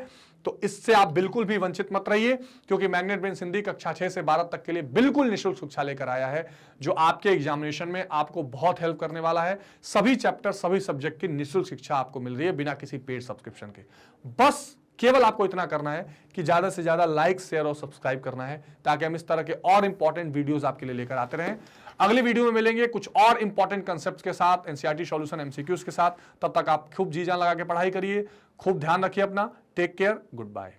तो इससे आप बिल्कुल भी वंचित मत रहिए, क्योंकि मैग्नेट बेंस हिंदी कक्षा 6 से 12 तक के लिए बिल्कुल निःशुल्क शिक्षा लेकर आया है, जो आपके एग्जामिनेशन में आपको बहुत हेल्प करने वाला है। सभी चैप्टर, सभी सब्जेक्ट की निःशुल्क शिक्षा आपको मिल रही है बिना किसी पेड सब्सक्रिप्शन के। बस केवल आपको इतना करना है कि ज्यादा से ज्यादा लाइक, शेयर और सब्सक्राइब करना है, ताकि हम इस तरह के और इंपॉर्टेंट वीडियोस आपके लिए लेकर आते रहें। अगली वीडियो में मिलेंगे कुछ और इंपॉर्टेंट कंसेप्ट्स के साथ, एनसीईआरटी सॉल्यूशन, एमसीक्यूज के साथ। तब तक आप खूब जी जान लगा के पढ़ाई करिए, खूब ध्यान रखिए अपना। Take care, good bye.